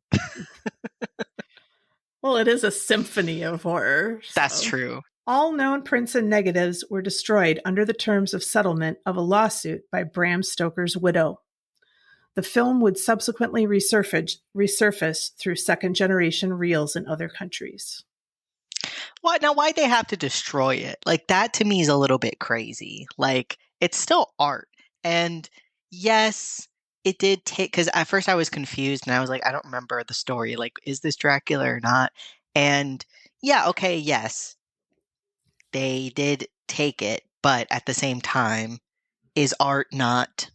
Speaker 1: Well, it is a symphony of horror,
Speaker 2: That's
Speaker 1: so.
Speaker 2: true.
Speaker 1: All known prints and negatives were destroyed under the terms of settlement of a lawsuit by Bram Stoker's widow. The film would subsequently resurface through second generation reels in other countries.
Speaker 2: Why'd they have to destroy it? Like, that to me is a little bit crazy. Like, it's still art. And yes, it did take, because at first I was confused and I was like, I don't remember the story. Like, is this Dracula or not? And yeah, okay, yes, they did take it, but at the same time, is art not,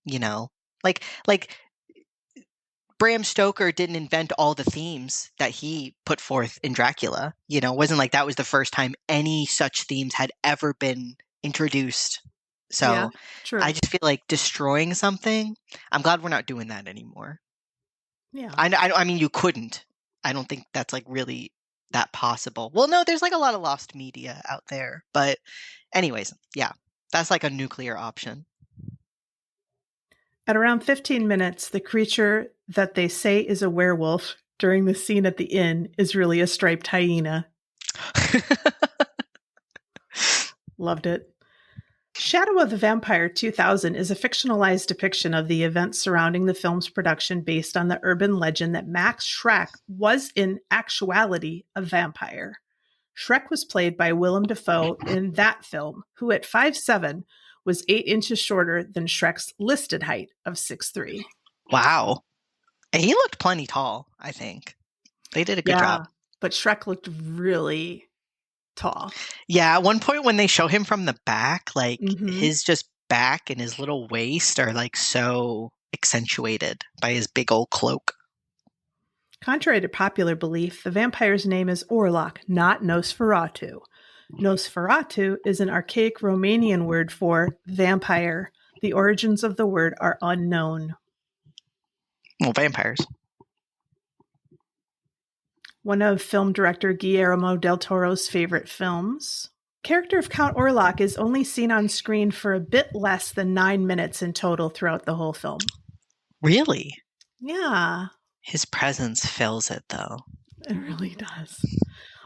Speaker 2: you know, like Bram Stoker didn't invent all the themes that he put forth in Dracula. It wasn't like that was the first time any such themes had ever been introduced.
Speaker 1: Yeah,
Speaker 2: So I
Speaker 1: true.
Speaker 2: just feel like destroying something. I'm glad we're not doing that anymore.
Speaker 1: Yeah.
Speaker 2: I mean, you couldn't. I don't think that's like really that possible. Well, no, there's like a lot of lost media out there. But anyways, yeah, that's like a nuclear option.
Speaker 1: At around 15 minutes, the creature that they say is a werewolf during the scene at the inn is really a striped hyena. Loved it. Shadow of the Vampire 2000 is a fictionalized depiction of the events surrounding the film's production based on the urban legend that Max Schreck was in actuality a vampire. Schreck was played by Willem Dafoe in that film, who at 5'7" was 8 inches shorter than Shrek's listed height of 6'3".
Speaker 2: Wow. And he looked plenty tall, I think. They did a good job.
Speaker 1: But Shrek looked really tall.
Speaker 2: Yeah, at one point when they show him from the back, like his just back and his little waist are like so accentuated by his big old cloak.
Speaker 1: Contrary to popular belief, the vampire's name is Orlok, not Nosferatu. Nosferatu is an archaic Romanian word for vampire. The origins of the word are unknown.
Speaker 2: Well, vampires.
Speaker 1: One of film director Guillermo del Toro's favorite films. Character of Count Orlok is only seen on screen for a bit less than 9 minutes in total throughout the whole film.
Speaker 2: Really?
Speaker 1: Yeah.
Speaker 2: His presence fills it, though.
Speaker 1: It really does.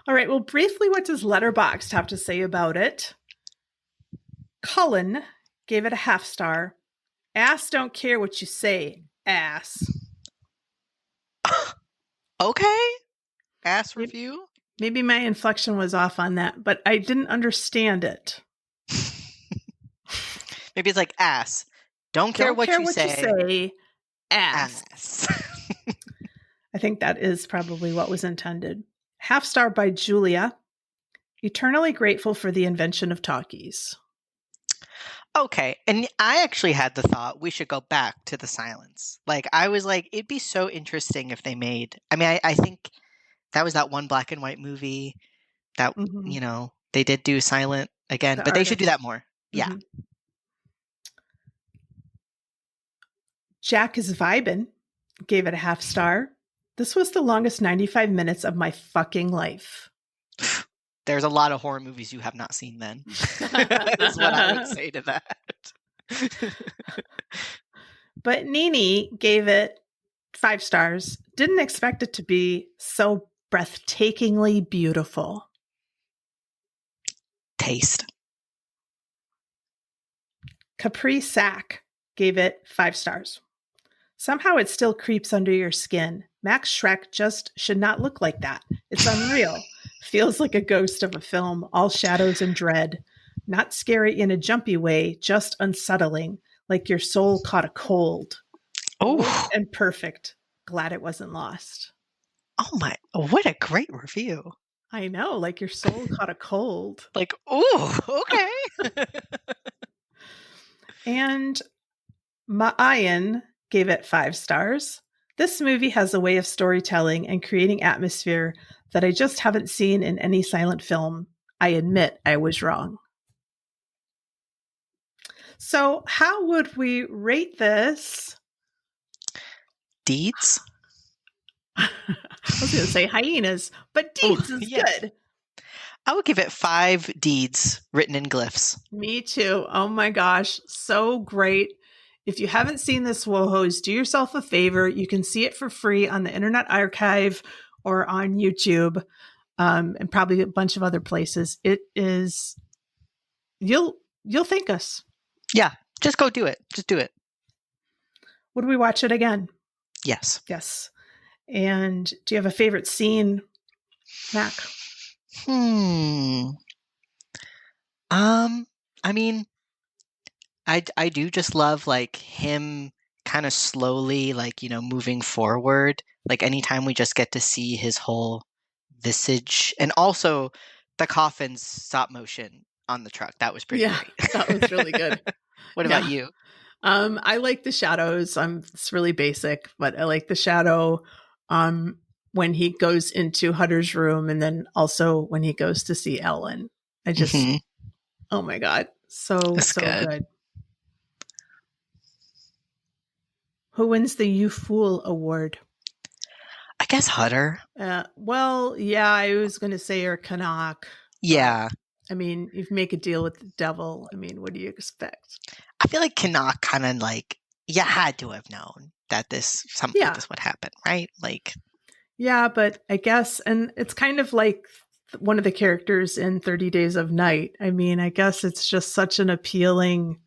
Speaker 1: All right, well, briefly, what does Letterboxd have to say about it? Cullen gave it a 0.5 star. Ass don't care what you say, ass.
Speaker 2: Okay. Ass review?
Speaker 1: Maybe my inflection was off on that, but I didn't understand it.
Speaker 2: Maybe it's like ass. Don't care what you say.
Speaker 1: Ass. I think that is probably what was intended. 0.5 star by Julia. Eternally grateful for the invention of talkies.
Speaker 2: Okay. And I actually had the thought we should go back to the silence. Like, I was like, it'd be so interesting if they made, I mean, I think that was that one black and white movie that, you know, they did do silent again, but they should do that more. Yeah.
Speaker 1: Jack is vibin'. Gave it a 0.5 star. This was the longest 95 minutes of my fucking life.
Speaker 2: There's a lot of horror movies you have not seen then. That's what I would say to that.
Speaker 1: But Nini gave it 5 stars. Didn't expect it to be so breathtakingly beautiful.
Speaker 2: Taste.
Speaker 1: Capri Sack gave it 5 stars. Somehow it still creeps under your skin. Max Schreck just should not look like that. It's unreal. Feels like a ghost of a film, all shadows and dread. Not scary in a jumpy way, just unsettling, like your soul caught a cold.
Speaker 2: Oh,
Speaker 1: and perfect. Glad it wasn't lost.
Speaker 2: Oh my, what a great review.
Speaker 1: I know, like your soul caught a cold.
Speaker 2: Like, oh, okay.
Speaker 1: And Maayan gave it 5 stars. This movie has a way of storytelling and creating atmosphere that I just haven't seen in any silent film. I admit I was wrong. So how would we rate this?
Speaker 2: Deeds?
Speaker 1: I was going to say hyenas, but deeds is good.
Speaker 2: I would give it 5 deeds written in glyphs.
Speaker 1: Me too. Oh my gosh. So great. If you haven't seen this, WoHos, do yourself a favor. You can see it for free on the Internet Archive or on YouTube, and probably a bunch of other places. It is, you'll thank us.
Speaker 2: Yeah, just go do it. Just do it.
Speaker 1: Would we watch it again?
Speaker 2: Yes.
Speaker 1: Yes. And do you have a favorite scene, Mac?
Speaker 2: I mean, I do just love like him kind of slowly, like, you know, moving forward. Like anytime we just get to see his whole visage, and also the coffin's stop motion on the truck. That was pretty great.
Speaker 1: That was really good.
Speaker 2: What about you?
Speaker 1: I like the shadows. It's really basic, but I like the shadow when he goes into Hutter's room, and then also when he goes to see Ellen. I just, oh my God, so good. Who wins the You Fool award?
Speaker 2: I guess Hutter.
Speaker 1: Well, yeah, I was going to say or Canuck, but
Speaker 2: Yeah.
Speaker 1: I mean, you make a deal with the devil. I mean, what do you expect?
Speaker 2: I feel like Canuck kind of like, you had to have known that something like
Speaker 1: Yeah.
Speaker 2: this would happen, right? Like,
Speaker 1: Yeah, but I guess, and it's kind of like one of the characters in 30 Days of Night. I mean, I guess it's just such an appealing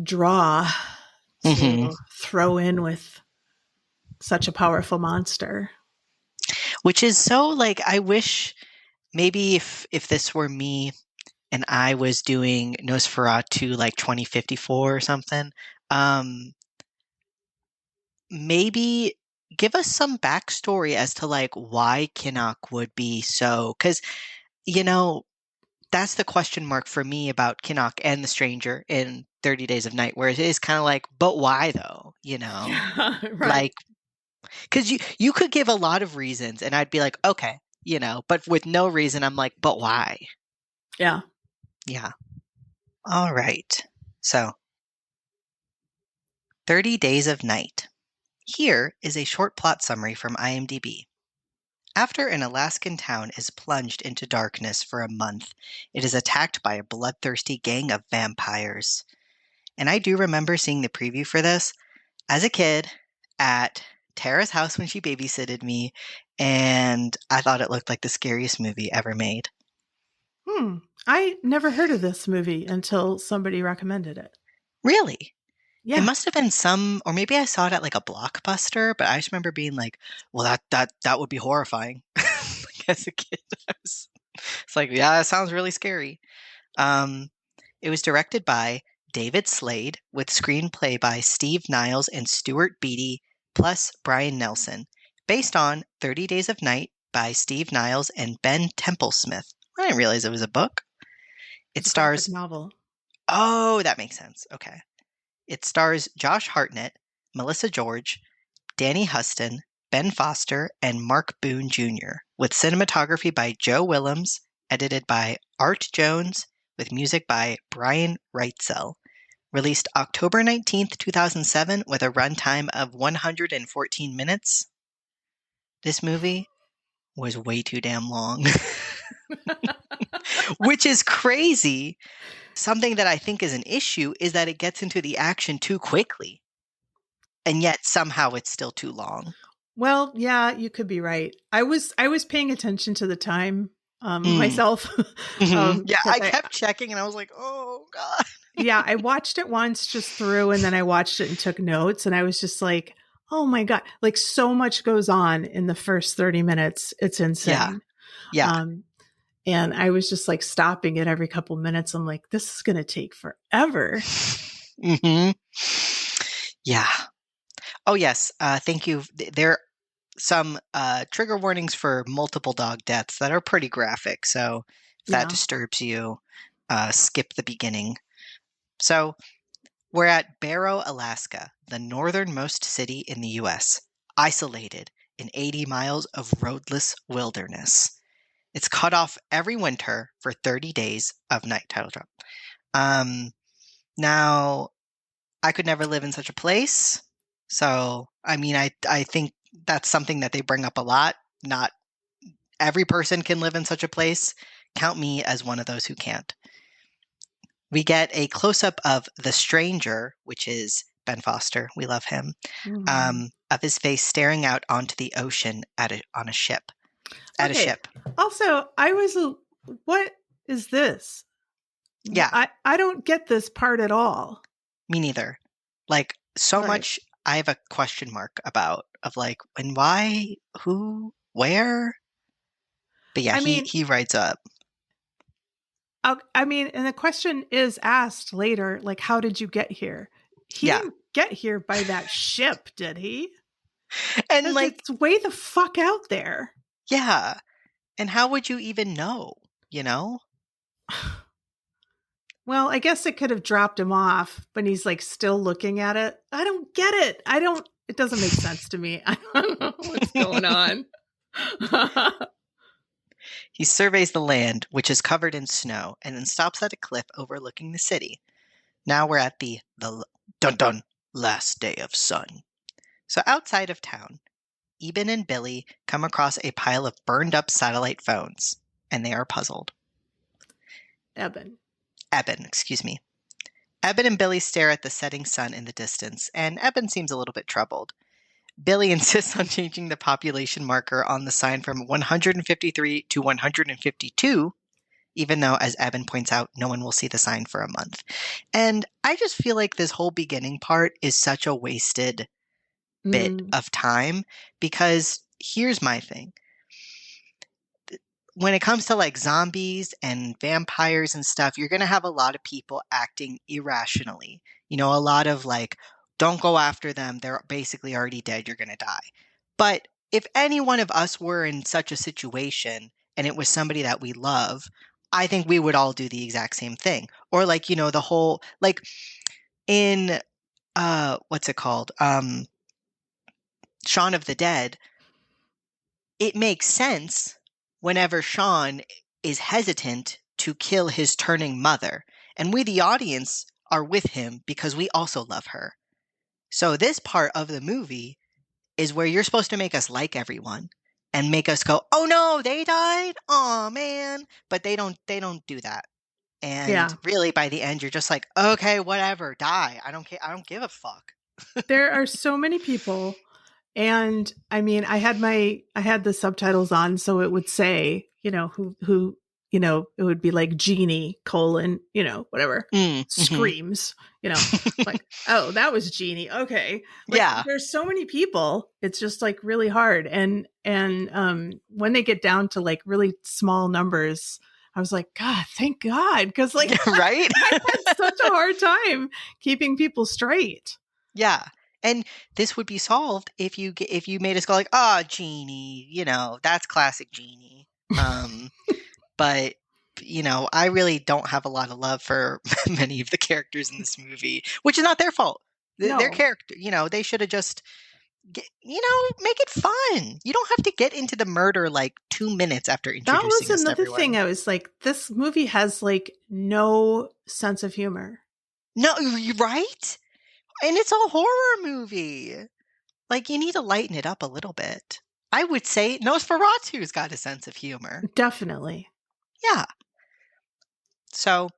Speaker 1: draw
Speaker 2: mhm.
Speaker 1: to throw in with such a powerful monster.
Speaker 2: Which is so like, I wish maybe if this were me and I was doing Nosferatu like 2054 or something, um, maybe give us some backstory as to like why Kinnock would be so, because you know that's the question mark for me about Kinnock and the stranger in 30 Days of Night, where it is kind of like, but why though?
Speaker 1: Yeah, right.
Speaker 2: Like, because you could give a lot of reasons, and I'd be like, okay, but with no reason, I'm like, but why?
Speaker 1: Yeah.
Speaker 2: Yeah. All right. So 30 Days of Night. Here is a short plot summary from IMDb. After an Alaskan town is plunged into darkness for a month, it is attacked by a bloodthirsty gang of vampires. And I do remember seeing the preview for this as a kid at Tara's house when she babysitted me, and I thought it looked like the scariest movie ever made.
Speaker 1: I never heard of this movie until somebody recommended it.
Speaker 2: Really? It
Speaker 1: Yeah.
Speaker 2: must have been or maybe I saw it at like a Blockbuster, but I just remember being like, well, that would be horrifying. Like as a kid, it's like, yeah, that sounds really scary. Um, it was directed by David Slade with screenplay by Steve Niles and Stuart Beattie, plus Brian Nelson, based on 30 Days of Night by Steve Niles and Ben Templesmith. I didn't realize it was a book. It
Speaker 1: It's a graphic
Speaker 2: stars,
Speaker 1: novel.
Speaker 2: oh, that makes sense. Okay. It stars Josh Hartnett, Melissa George, Danny Huston, Ben Foster, and Mark Boone Jr., with cinematography by Joe Willems, edited by Art Jones, with music by Brian Reitzel. Released October 19th, 2007, with a runtime of 114 minutes. This movie was way too damn long, which is crazy. Something that I think is an issue is that it gets into the action too quickly, and yet somehow it's still too long.
Speaker 1: Well, yeah, you could be right. I was paying attention to the time
Speaker 2: Mm.
Speaker 1: myself
Speaker 2: Yeah,
Speaker 1: because
Speaker 2: I kept checking and I was like, oh God.
Speaker 1: yeah, I watched it once just through and then I watched it and took notes and I was just like, "Oh my god, like so much goes on in the first 30 minutes. It's
Speaker 2: Yeah,
Speaker 1: insane."
Speaker 2: yeah.
Speaker 1: Um and I was just like stopping it every couple minutes. I'm like, "This is going to take forever."
Speaker 2: hmm Yeah. Oh, yes. Thank you. There are some trigger warnings for multiple dog deaths that are pretty graphic. So if that
Speaker 1: Yeah.
Speaker 2: disturbs you, skip the beginning. So we're at Barrow, Alaska, the northernmost city in the U.S., isolated in 80 miles of roadless wilderness. It's cut off every winter for 30 days of night. Title drop. Now, I could never live in such a place. So, I mean, I think that's something that they bring up a lot. Not every person can live in such a place. Count me as one of those who can't. We get a close-up of the stranger, which is Ben Foster. We love him.
Speaker 1: Mhm.
Speaker 2: Of his face staring out onto the ocean on a ship. At a
Speaker 1: Okay.
Speaker 2: ship.
Speaker 1: Also, what is this?
Speaker 2: Yeah,
Speaker 1: I don't get this part at all.
Speaker 2: me neither. Like, so
Speaker 1: Right.
Speaker 2: much I have a question mark about, of like, and why, who, where? But yeah,
Speaker 1: I mean,
Speaker 2: he rides up.
Speaker 1: I mean, and the question is asked later, like, how did you get here? He
Speaker 2: Yeah.
Speaker 1: didn't get here by that ship, did he?
Speaker 2: And
Speaker 1: Because
Speaker 2: like,
Speaker 1: it's way the fuck out there.
Speaker 2: yeah. And how would you even know, you know?
Speaker 1: Well, I guess it could have dropped him off, but he's like still looking at it. I don't get it. It doesn't make sense to me. I don't know what's going on.
Speaker 2: He surveys the land, which is covered in snow, and then stops at a cliff overlooking the city. Now we're at the dun dun last day of sun. So outside of town, Eben and Billy come across a pile of burned up satellite phones, and they are puzzled.
Speaker 1: Eben,
Speaker 2: Excuse me. Eben and Billy stare at the setting sun in the distance, and Eben seems a little bit troubled. Billy insists on changing the population marker on the sign from 153 to 152, even though, as Eben points out, no one will see the sign for a month. And I just feel like this whole beginning part is such a wasted bit of time, because here's my thing. When it comes to like zombies and vampires and stuff, you're going to have a lot of people acting irrationally. A lot of like, don't go after them. They're basically already dead. You're going to die. But if any one of us were in such a situation and it was somebody that we love, I think we would all do the exact same thing. Or like, the whole, like in, what's it called? Shaun of the Dead. It makes sense whenever Shaun is hesitant to kill his turning mother. And we, the audience, are with him because we also love her. So this part of the movie is where you're supposed to make us like everyone and make us go, oh no, they died? Oh man. But they don't do that. And really by the end, you're just like, okay, whatever, die. I don't care. I don't give a fuck.
Speaker 1: There are so many people. And I mean, I had the subtitles on, so it would say, who, it would be like Jeannie, whatever, screams, like, oh, that was Jeannie. Okay. Like,
Speaker 2: yeah.
Speaker 1: There's so many people. It's just like really hard. And when they get down to like really small numbers, I was like, God, thank God. Cause like,
Speaker 2: right.
Speaker 1: I had such a hard time keeping people straight.
Speaker 2: Yeah. And this would be solved if you made us go like, oh, Jeannie, that's classic Jeannie. But, I really don't have a lot of love for many of the characters in this movie, which is not their fault.
Speaker 1: No.
Speaker 2: Their character, they should have just, make it fun. You don't have to get into the murder like 2 minutes after introducing us to everyone.
Speaker 1: That was another thing. I was like, this movie has like no sense of humor.
Speaker 2: No, right? And it's a horror movie. Like, you need to lighten it up a little bit. I would say NOSFERATU's got a sense of humor.
Speaker 1: Definitely.
Speaker 2: Yeah. So,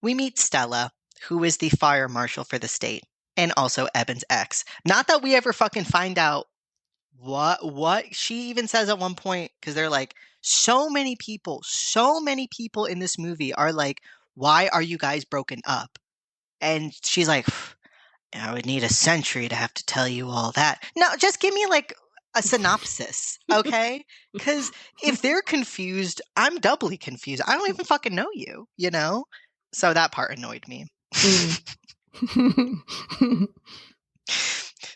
Speaker 2: we meet Stella, who is the fire marshal for the state, and also Eben's ex. Not that we ever fucking find out what she even says at one point, because they're like, so many people in this movie are like, why are you guys broken up? And she's like, I would need a century to have to tell you all that. No, just give me like a synopsis, okay? Because if they're confused, I'm doubly confused. I don't even fucking know you, So that part annoyed me.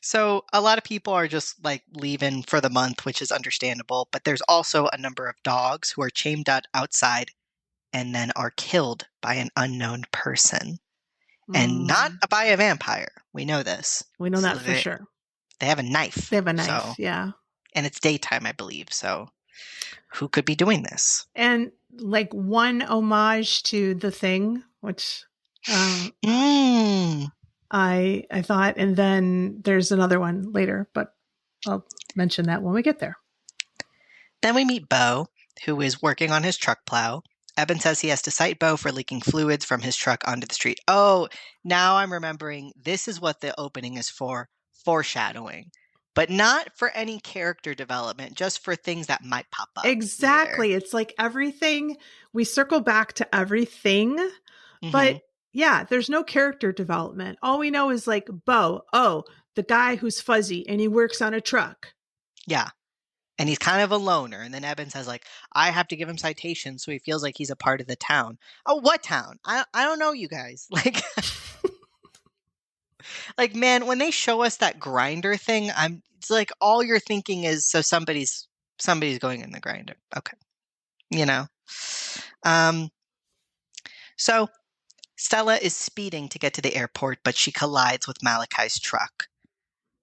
Speaker 2: So a lot of people are just like leaving for the month, which is understandable. But there's also a number of dogs who are chained outside and then are killed by an unknown person. And not by a vampire. We know this.
Speaker 1: We know that for sure.
Speaker 2: They have a knife.
Speaker 1: Yeah.
Speaker 2: And it's daytime, I believe. So who could be doing this?
Speaker 1: And like one homage to The Thing, which I thought, and then there's another one later, but I'll mention that when we get there.
Speaker 2: Then we meet Bo, who is working on his truck plow. Eben says he has to cite Bo for leaking fluids from his truck onto the street. Oh, now I'm remembering this is what the opening is for, foreshadowing. But not for any character development, just for things that might pop up.
Speaker 1: Exactly. Later. It's like everything, we circle back to everything, but yeah, there's no character development. All we know is like Bo, the guy who's fuzzy and he works on a truck.
Speaker 2: Yeah. And he's kind of a loner. And then Eben says, like, I have to give him citations so he feels like he's a part of the town. Oh, what town? I don't know you guys. Like, like, man, when they show us that grinder thing, it's like all you're thinking is, so somebody's going in the grinder. Okay. So Stella is speeding to get to the airport, but she collides with Malachi's truck.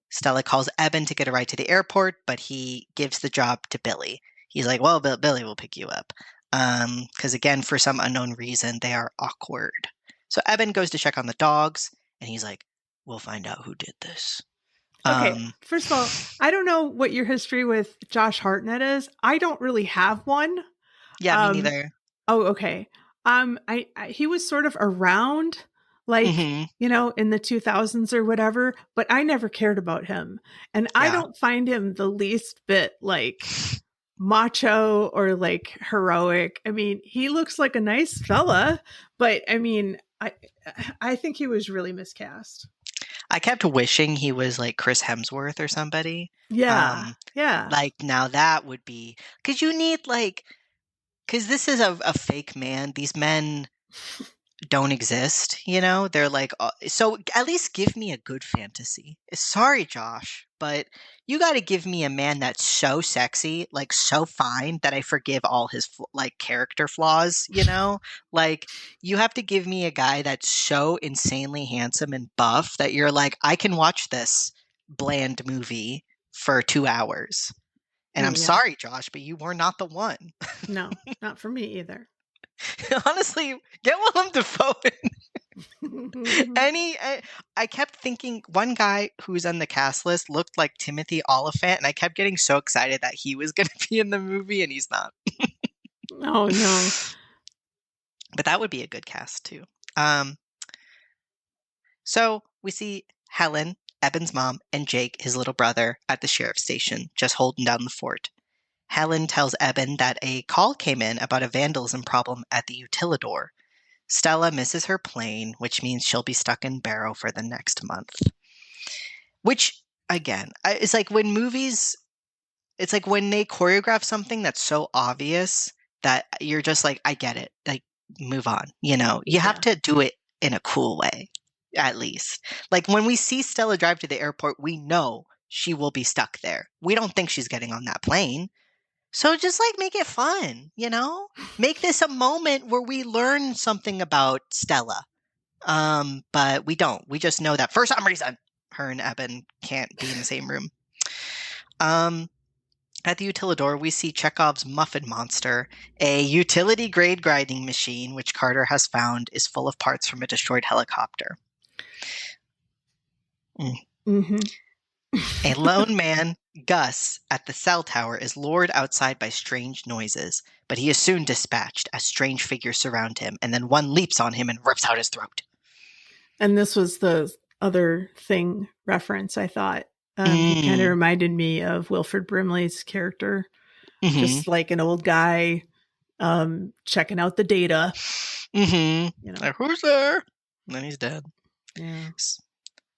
Speaker 2: Stella calls Eben to get a ride to the airport, but he gives the job to Billy. He's like, well, Billy will pick you up. Because again, for some unknown reason, they are awkward. So Eben goes to check on the dogs, and he's like, we'll find out who did this.
Speaker 1: Okay,
Speaker 2: Um,
Speaker 1: first of all, I don't know what your history with Josh Hartnett is. I don't really have one.
Speaker 2: yeah, me
Speaker 1: Um,
Speaker 2: neither.
Speaker 1: oh, okay. I he was sort of around, like,
Speaker 2: Hmm.
Speaker 1: in the 2000s or whatever, but I never cared about him. And I
Speaker 2: Yeah.
Speaker 1: don't find him the least bit like macho or like heroic. I mean, he looks like a nice fella, but I mean, I think he was really miscast.
Speaker 2: I kept wishing he was like Chris Hemsworth or somebody.
Speaker 1: Yeah.
Speaker 2: Um,
Speaker 1: Yeah.
Speaker 2: like now that would be because you need like because this is a fake man. These men don't exist, you know? They're like, so at least give me a good fantasy. Sorry, Josh, but you got to give me a man that's so sexy, like so fine that I forgive all his like character flaws, you know? Like you have to give me a guy that's so insanely handsome and buff that you're like, I can watch this bland movie for 2 hours. And I'm
Speaker 1: Yeah.
Speaker 2: sorry, Josh, but you were not the one.
Speaker 1: No, not for me either.
Speaker 2: Honestly, get Willem Dafoe any I kept thinking one guy who's on the cast list looked like Timothy Oliphant, and I kept getting so excited that he was going to be in the movie, and he's not.
Speaker 1: Oh no.
Speaker 2: But that would be a good cast too. Um, so we see Helen, Eben's mom, and Jake, his little brother, at the sheriff's station, just holding down the fort. Helen tells Eben that a call came in about a vandalism problem at the Utilidor. Stella misses her plane, which means she'll be stuck in Barrow for the next month. Which, again, it's like when movies, it's like when they choreograph something that's so obvious that you're just like, I get it. Like, move on. You know, you have
Speaker 1: Yeah.
Speaker 2: to do it in a cool way, at least. Like when we see Stella drive to the airport, we know she will be stuck there. We don't think she's getting on that plane. So just like make it fun, you know? Make this a moment where we learn something about Stella. But we don't. We just know that for some reason her and Eben can't be in the same room. Um, at the Utilidor, we see Chekhov's Muffin Monster, a utility-grade grinding machine which Carter has found is full of parts from a destroyed helicopter.
Speaker 1: Mm-hmm.
Speaker 2: A lone man, Gus, at the cell tower is lured outside by strange noises, but he is soon dispatched as strange figures surround him, and then one leaps on him and rips out his throat.
Speaker 1: And this was the other thing reference, I thought. He kind of
Speaker 2: Mm.
Speaker 1: reminded me of Wilford Brimley's character,
Speaker 2: Mm-hmm.
Speaker 1: just like an old guy checking out the data.
Speaker 2: Mm-hmm.
Speaker 1: You know.
Speaker 2: Like, who's there? And then he's dead.
Speaker 1: Yeah.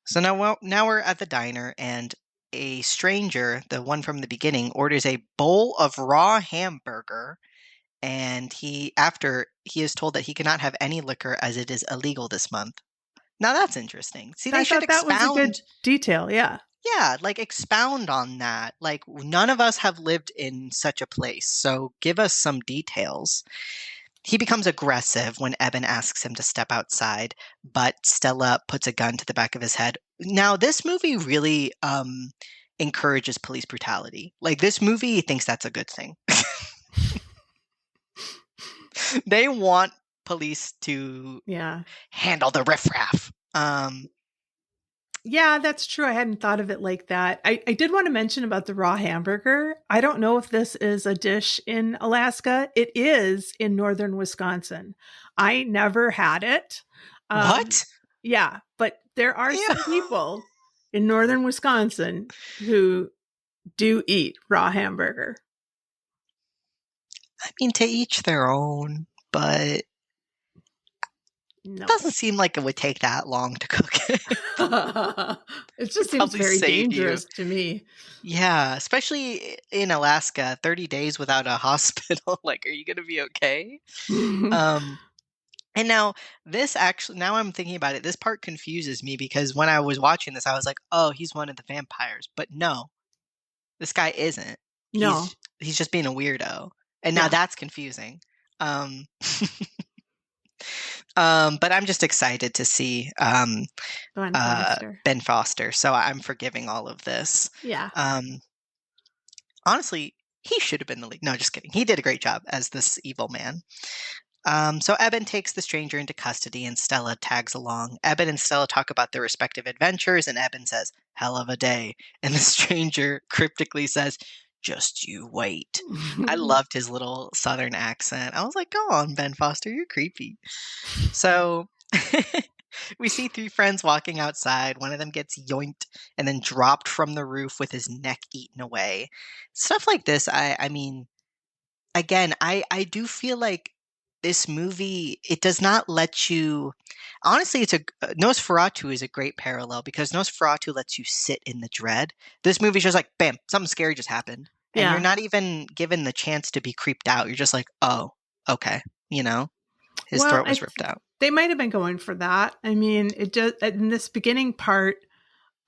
Speaker 2: So now we're at the diner, and a stranger, the one from the beginning, orders a bowl of raw hamburger, and after he is told that he cannot have any liquor as it is illegal this month. Now that's interesting. See, they
Speaker 1: I
Speaker 2: should
Speaker 1: thought that was a good
Speaker 2: expound.
Speaker 1: detail. Yeah.
Speaker 2: Yeah, like expound on that. Like none of us have lived in such a place, so give us some details. He becomes aggressive when Eben asks him to step outside, but Stella puts a gun to the back of his head. Now, this movie really encourages police brutality. Like, this movie thinks that's a good thing. They want police to
Speaker 1: Yeah.
Speaker 2: handle the riffraff.
Speaker 1: Yeah, that's true. I hadn't thought of it like that. I did want to mention about the raw hamburger. I don't know if this is a dish in Alaska. It is in northern Wisconsin. I never had it. Um,
Speaker 2: What?
Speaker 1: yeah, but there are
Speaker 2: Ew.
Speaker 1: some people in northern Wisconsin who do eat raw hamburger.
Speaker 2: I mean, to each their own, but it
Speaker 1: No.
Speaker 2: doesn't seem like it would take that long to cook it.
Speaker 1: It just seems
Speaker 2: Probably
Speaker 1: very
Speaker 2: save you.
Speaker 1: dangerous to me.
Speaker 2: Yeah, especially in Alaska, 30 days without a hospital. Like, are you going to be okay? Um, and now now I'm thinking about it, this part confuses me because when I was watching this, I was like, oh, he's one of the vampires. But no, this guy isn't.
Speaker 1: No.
Speaker 2: He's just being a weirdo. And now
Speaker 1: Yeah.
Speaker 2: that's confusing. Um, but I'm just excited to see
Speaker 1: Ben Foster.
Speaker 2: Ben Foster. So I'm forgiving all of this.
Speaker 1: Yeah.
Speaker 2: Honestly, he should have been the lead. No, just kidding. He did a great job as this evil man. So Eben takes the stranger into custody and Stella tags along. Eben and Stella talk about their respective adventures, and Eben says, "Hell of a day." And the stranger cryptically says, "Just you wait." I loved his little southern accent. I was like, go on, Ben Foster, you're creepy. So we see three friends walking outside. One of them gets yoinked and then dropped from the roof with his neck eaten away. Stuff like this, I mean, again, I do feel like this movie, it does not let you. Honestly, Nosferatu is a great parallel because Nosferatu lets you sit in the dread. This movie's just like, bam, something scary just happened, and you're
Speaker 1: Yeah.
Speaker 2: not even given the chance to be creeped out. You're just like, oh, okay, his
Speaker 1: Well,
Speaker 2: throat was ripped out.
Speaker 1: they might have been going for that. I mean, it just in this beginning part,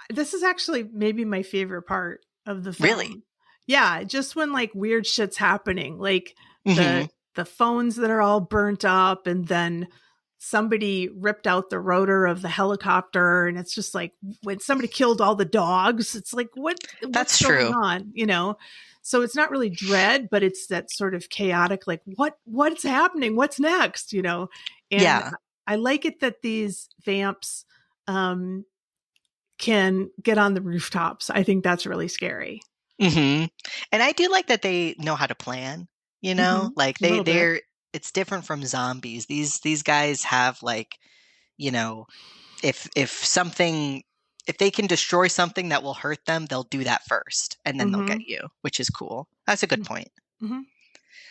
Speaker 1: this is actually maybe my favorite part of the
Speaker 2: Really?
Speaker 1: film. Yeah, just when like weird shit's happening, like
Speaker 2: Hmm.
Speaker 1: the phones that are all burnt up, and then somebody ripped out the rotor of the helicopter, and it's just like when somebody killed all the dogs, it's like what's
Speaker 2: That's
Speaker 1: going
Speaker 2: true.
Speaker 1: on, you know? So it's not really dread, but it's that sort of chaotic, like what's happening? What's next? You know? And
Speaker 2: Yeah.
Speaker 1: I like it that these vamps um can get on the rooftops. I think that's really scary.
Speaker 2: Hmm. And I do like that they know how to plan,
Speaker 1: Mhm.
Speaker 2: like
Speaker 1: A little bit.
Speaker 2: it's different from zombies. These guys have like, you know, if something if they can destroy something that will hurt them, they'll do that first and then they'll get
Speaker 1: Mhm.
Speaker 2: you, which is cool. That's a good point.
Speaker 1: Mhm.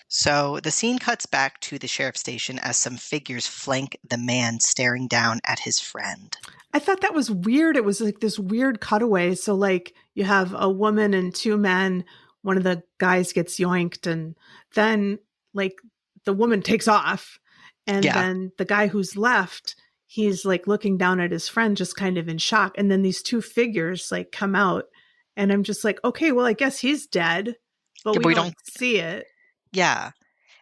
Speaker 2: So the scene cuts back to the sheriff's station as some figures flank the man staring down at his friend.
Speaker 1: I thought that was weird. It was like this weird cutaway. So like you have a woman and two men, one of the guys gets yoinked, and then like the woman takes off, and
Speaker 2: Yeah.
Speaker 1: then the guy who's left, he's like looking down at his friend just kind of in shock, and then these two figures like come out, and I'm just like, okay, well I guess he's dead, but
Speaker 2: Yeah,
Speaker 1: we
Speaker 2: but we
Speaker 1: don't
Speaker 2: don't.
Speaker 1: see it.
Speaker 2: Yeah.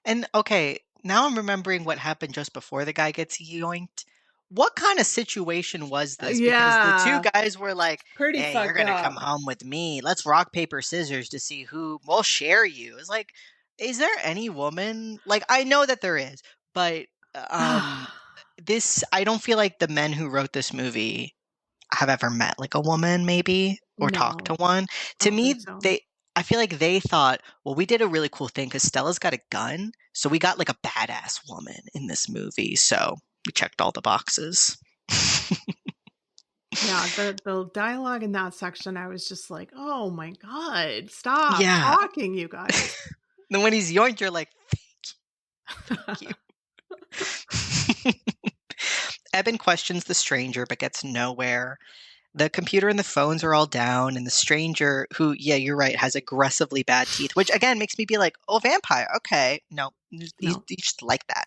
Speaker 2: And okay, now I'm remembering what happened just before the guy gets yoinked. What kind of situation was this? Because the two
Speaker 1: Yeah,
Speaker 2: guys were like,
Speaker 1: pretty
Speaker 2: "Hey, you're
Speaker 1: fucked
Speaker 2: gonna come
Speaker 1: up.
Speaker 2: home with me. Let's rock paper scissors to see who will share you." It's like, is there any woman? Like, I know that there is, but um, this I don't feel like the men who wrote this movie have ever met like a woman maybe or talked to
Speaker 1: No,
Speaker 2: one.
Speaker 1: I
Speaker 2: To
Speaker 1: don't think
Speaker 2: me,
Speaker 1: so.
Speaker 2: I feel like they thought, well, we did a really cool thing because Stella's got a gun, so we got like a badass woman in this movie. So we checked all the boxes.
Speaker 1: Yeah, the dialogue in that section, I was just like, "Oh my god, stop
Speaker 2: Yeah.
Speaker 1: talking, you guys."
Speaker 2: Then when he's yoinked, you're like, thank you. Eben questions the stranger but gets nowhere. The computer and the phones are all down, and the stranger, who, yeah, you're right, has aggressively bad teeth, which again makes me be like, oh, vampire. Okay. No,
Speaker 1: No.
Speaker 2: he's just like that.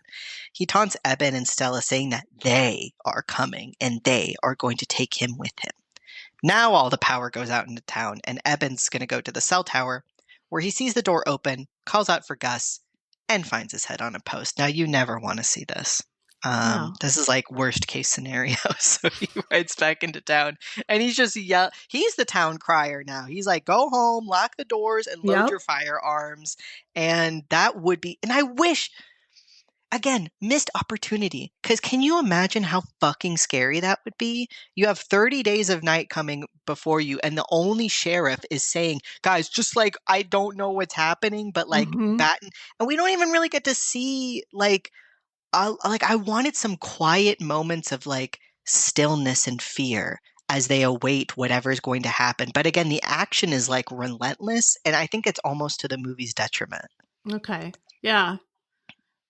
Speaker 2: He taunts Eben and Stella, saying that they are coming and they are going to take him with him. Now all the power goes out into town, and Eben's going to go to the cell tower, where he sees the door open, calls out for Gus, and finds his head on a post. Now, you never want to see this.
Speaker 1: No.
Speaker 2: This is like worst case scenario. So he rides back into town, and he's just he's the town crier now. He's like, go home, lock the doors, and load your
Speaker 1: Yep.
Speaker 2: firearms. And that would be, and I wish, again, missed opportunity. Because can you imagine how fucking scary that would be? You have 30 days of night coming before you, and the only sheriff is saying, guys, just like, I don't know what's happening, but like,
Speaker 1: Mhm.
Speaker 2: batten. And we don't even really get to see, I wanted some quiet moments of like stillness and fear as they await whatever's going to happen. But again, the action is like relentless, and I think it's almost to the movie's detriment.
Speaker 1: Okay. Yeah.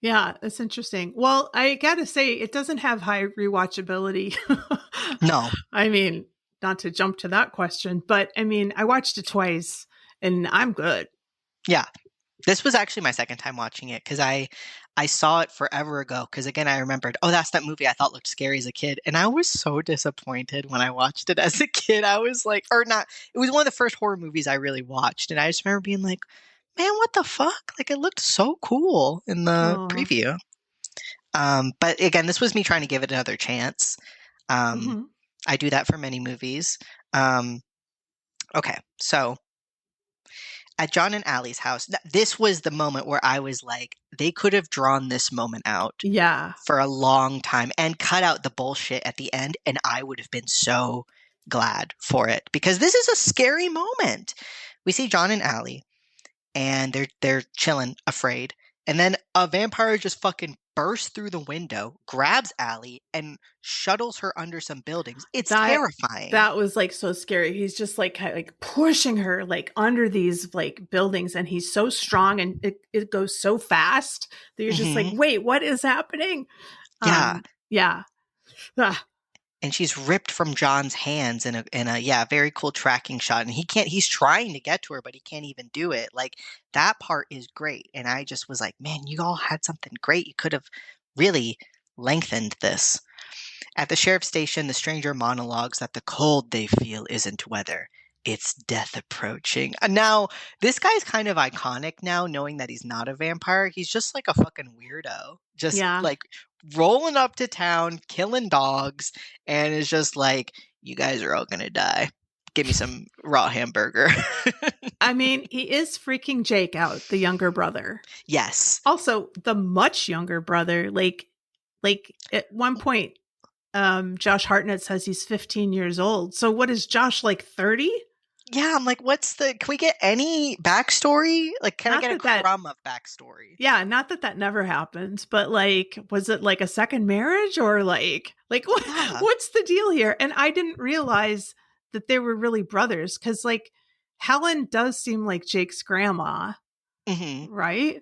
Speaker 1: Yeah, that's interesting. Well, I gotta say, it doesn't have high rewatchability.
Speaker 2: No.
Speaker 1: I mean, not to jump to that question, but I mean, I watched it twice and I'm good.
Speaker 2: Yeah. This was actually my second time watching it because I saw it forever ago. Because again, I remembered, oh, that's that movie I thought looked scary as a kid, and I was so disappointed when I watched it as a kid. I was like, or not. It was one of the first horror movies I really watched, and I just remember being like, man, what the fuck? Like it looked so cool in the
Speaker 1: Oh.
Speaker 2: preview. But again, this was me trying to give it another chance. Um,
Speaker 1: Mhm.
Speaker 2: I do that for many movies. Um, okay, so at John and Allie's house, this was the moment where I was like, they could have drawn this moment out
Speaker 1: Yeah.
Speaker 2: for a long time and cut out the bullshit at the end, and I would have been so glad for it, because this is a scary moment. We see John and Allie, and they're chilling, afraid, and then a vampire just fucking bursts through the window, grabs Allie, and shuttles her under some buildings. It's terrifying.
Speaker 1: That was like so scary. He's just like kind of like pushing her like under these like buildings, and he's so strong, and it goes so fast that you're just like, wait, what is happening?
Speaker 2: Yeah.
Speaker 1: Yeah. Ah.
Speaker 2: And she's ripped from John's hands in a very cool tracking shot. And he's trying to get to her, but he can't even do it. Like, that part is great. And I just was like, man, you all had something great. You could have really lengthened this. At the sheriff's station, the stranger monologues that the cold they feel isn't weather. It's death approaching. Now, this guy's kind of iconic now, knowing that he's not a vampire. He's just like a fucking weirdo. Just like rolling up to town, killing dogs, and it's just like, you guys are all gonna die. Give me some raw hamburger.
Speaker 1: I mean, he is freaking Jake out, the younger brother.
Speaker 2: Yes.
Speaker 1: Also, the much younger brother. Like at one point, Josh Hartnett says he's 15 years old. So what is Josh, like 30?
Speaker 2: Yeah, I'm like, can we get any backstory? Like, can I get a crumb of backstory?
Speaker 1: Yeah, not that never happens, but like, was it like a second marriage, or like what's the deal here? And I didn't realize that they were really brothers, because like Helen does seem like Jake's grandma, right?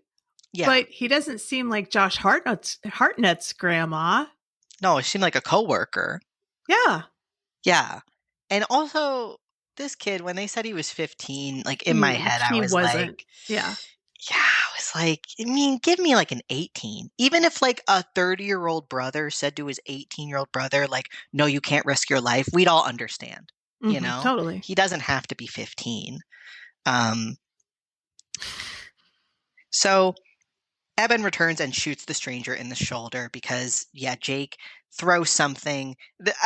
Speaker 2: Yeah.
Speaker 1: But he doesn't seem like Josh Hartnett's grandma.
Speaker 2: No, she seemed like a coworker.
Speaker 1: Yeah.
Speaker 2: Yeah. And also, this kid, when they said he was 15, like, in my head, I was like,
Speaker 1: yeah,
Speaker 2: I was like, I mean, give me like an 18. Even if like a 30-year-old brother said to his 18-year-old brother, like, no, you can't risk your life, we'd all understand, you know?
Speaker 1: Totally.
Speaker 2: He doesn't have to be 15. So Eben returns and shoots the stranger in the shoulder because, Jake throws something.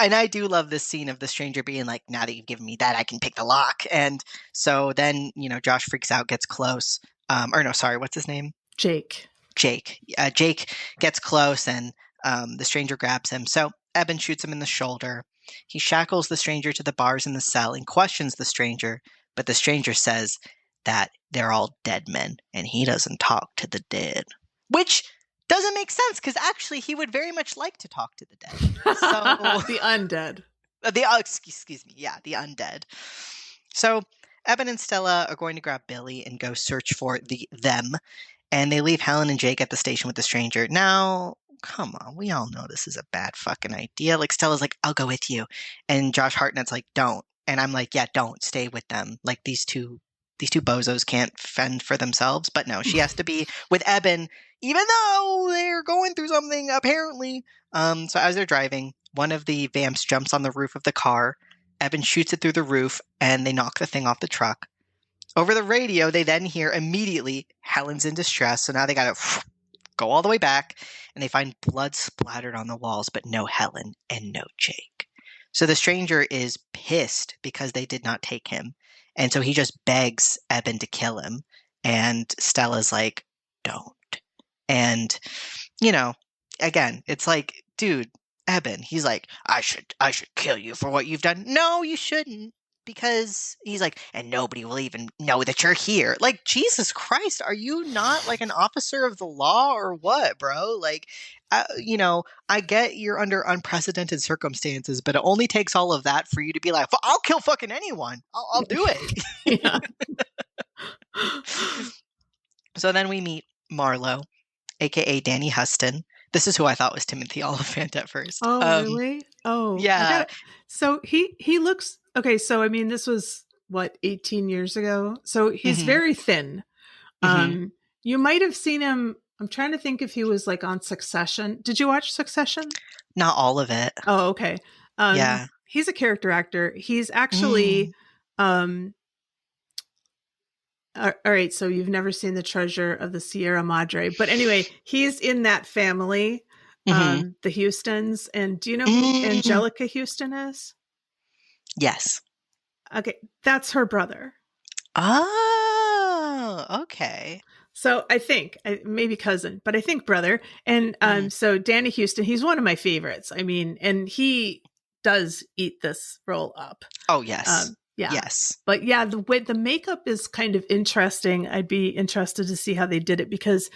Speaker 2: And I do love this scene of the stranger being like, now that you've given me that, I can pick the lock. And so then, Josh freaks out, gets close. What's his name?
Speaker 1: Jake.
Speaker 2: Jake gets close, and the stranger grabs him. So Eben shoots him in the shoulder. He shackles the stranger to the bars in the cell and questions the stranger. But the stranger says that they're all dead men, and he doesn't talk to the dead. Which doesn't make sense, because actually he would very much like to talk to the dead. So
Speaker 1: the undead.
Speaker 2: Excuse me. Yeah, the undead. So Eben and Stella are going to grab Billy and go search for them. And they leave Helen and Jake at the station with the stranger. Now, come on. We all know this is a bad fucking idea. Like, Stella's like, I'll go with you. And Josh Hartnett's like, don't. And I'm like, yeah, don't. Stay with them. Like, these two bozos can't fend for themselves. But no, she has to be with Eben, even though they're going through something, apparently. So as they're driving, one of the vamps jumps on the roof of the car. Eben shoots it through the roof, and they knock the thing off the truck. Over the radio, they then hear immediately Helen's in distress, so now they gotta go all the way back, and they find blood splattered on the walls, but no Helen and no Jake. So the stranger is pissed because they did not take him, and so he just begs Eben to kill him, and Stella's like, don't. And, again, it's like, dude, Eben, he's like, I should kill you for what you've done. No, you shouldn't, because he's like, and nobody will even know that you're here. Like, Jesus Christ, are you not like an officer of the law or what, bro? Like, I get you're under unprecedented circumstances, but it only takes all of that for you to be like, I'll kill fucking anyone. I'll do it.
Speaker 1: Yeah.
Speaker 2: So then we meet Marlowe, aka Danny Huston. This is who I thought was Timothy Oliphant at first.
Speaker 1: Oh, really? Oh,
Speaker 2: yeah.
Speaker 1: So he looks okay. So I mean, this was what, 18 years ago. So he's very thin. You might have seen him. I'm trying to think if he was like on Succession. Did you watch Succession?
Speaker 2: Not all of it.
Speaker 1: Oh, okay.
Speaker 2: Yeah.
Speaker 1: He's a character actor. He's actually. All right, so you've never seen The Treasure of the Sierra Madre, but anyway, he's in that family, the Houstons. And do you know who Angelica Houston is?
Speaker 2: Yes.
Speaker 1: Okay, that's her brother.
Speaker 2: Oh, okay.
Speaker 1: So I think maybe cousin, but I think brother. And
Speaker 2: Mm.
Speaker 1: so Danny Houston, he's one of my favorites. I mean, and he does eat this role up.
Speaker 2: Oh, yes.
Speaker 1: Yeah.
Speaker 2: Yes.
Speaker 1: But yeah, the way the makeup is kind of interesting. I'd be interested to see how they did it because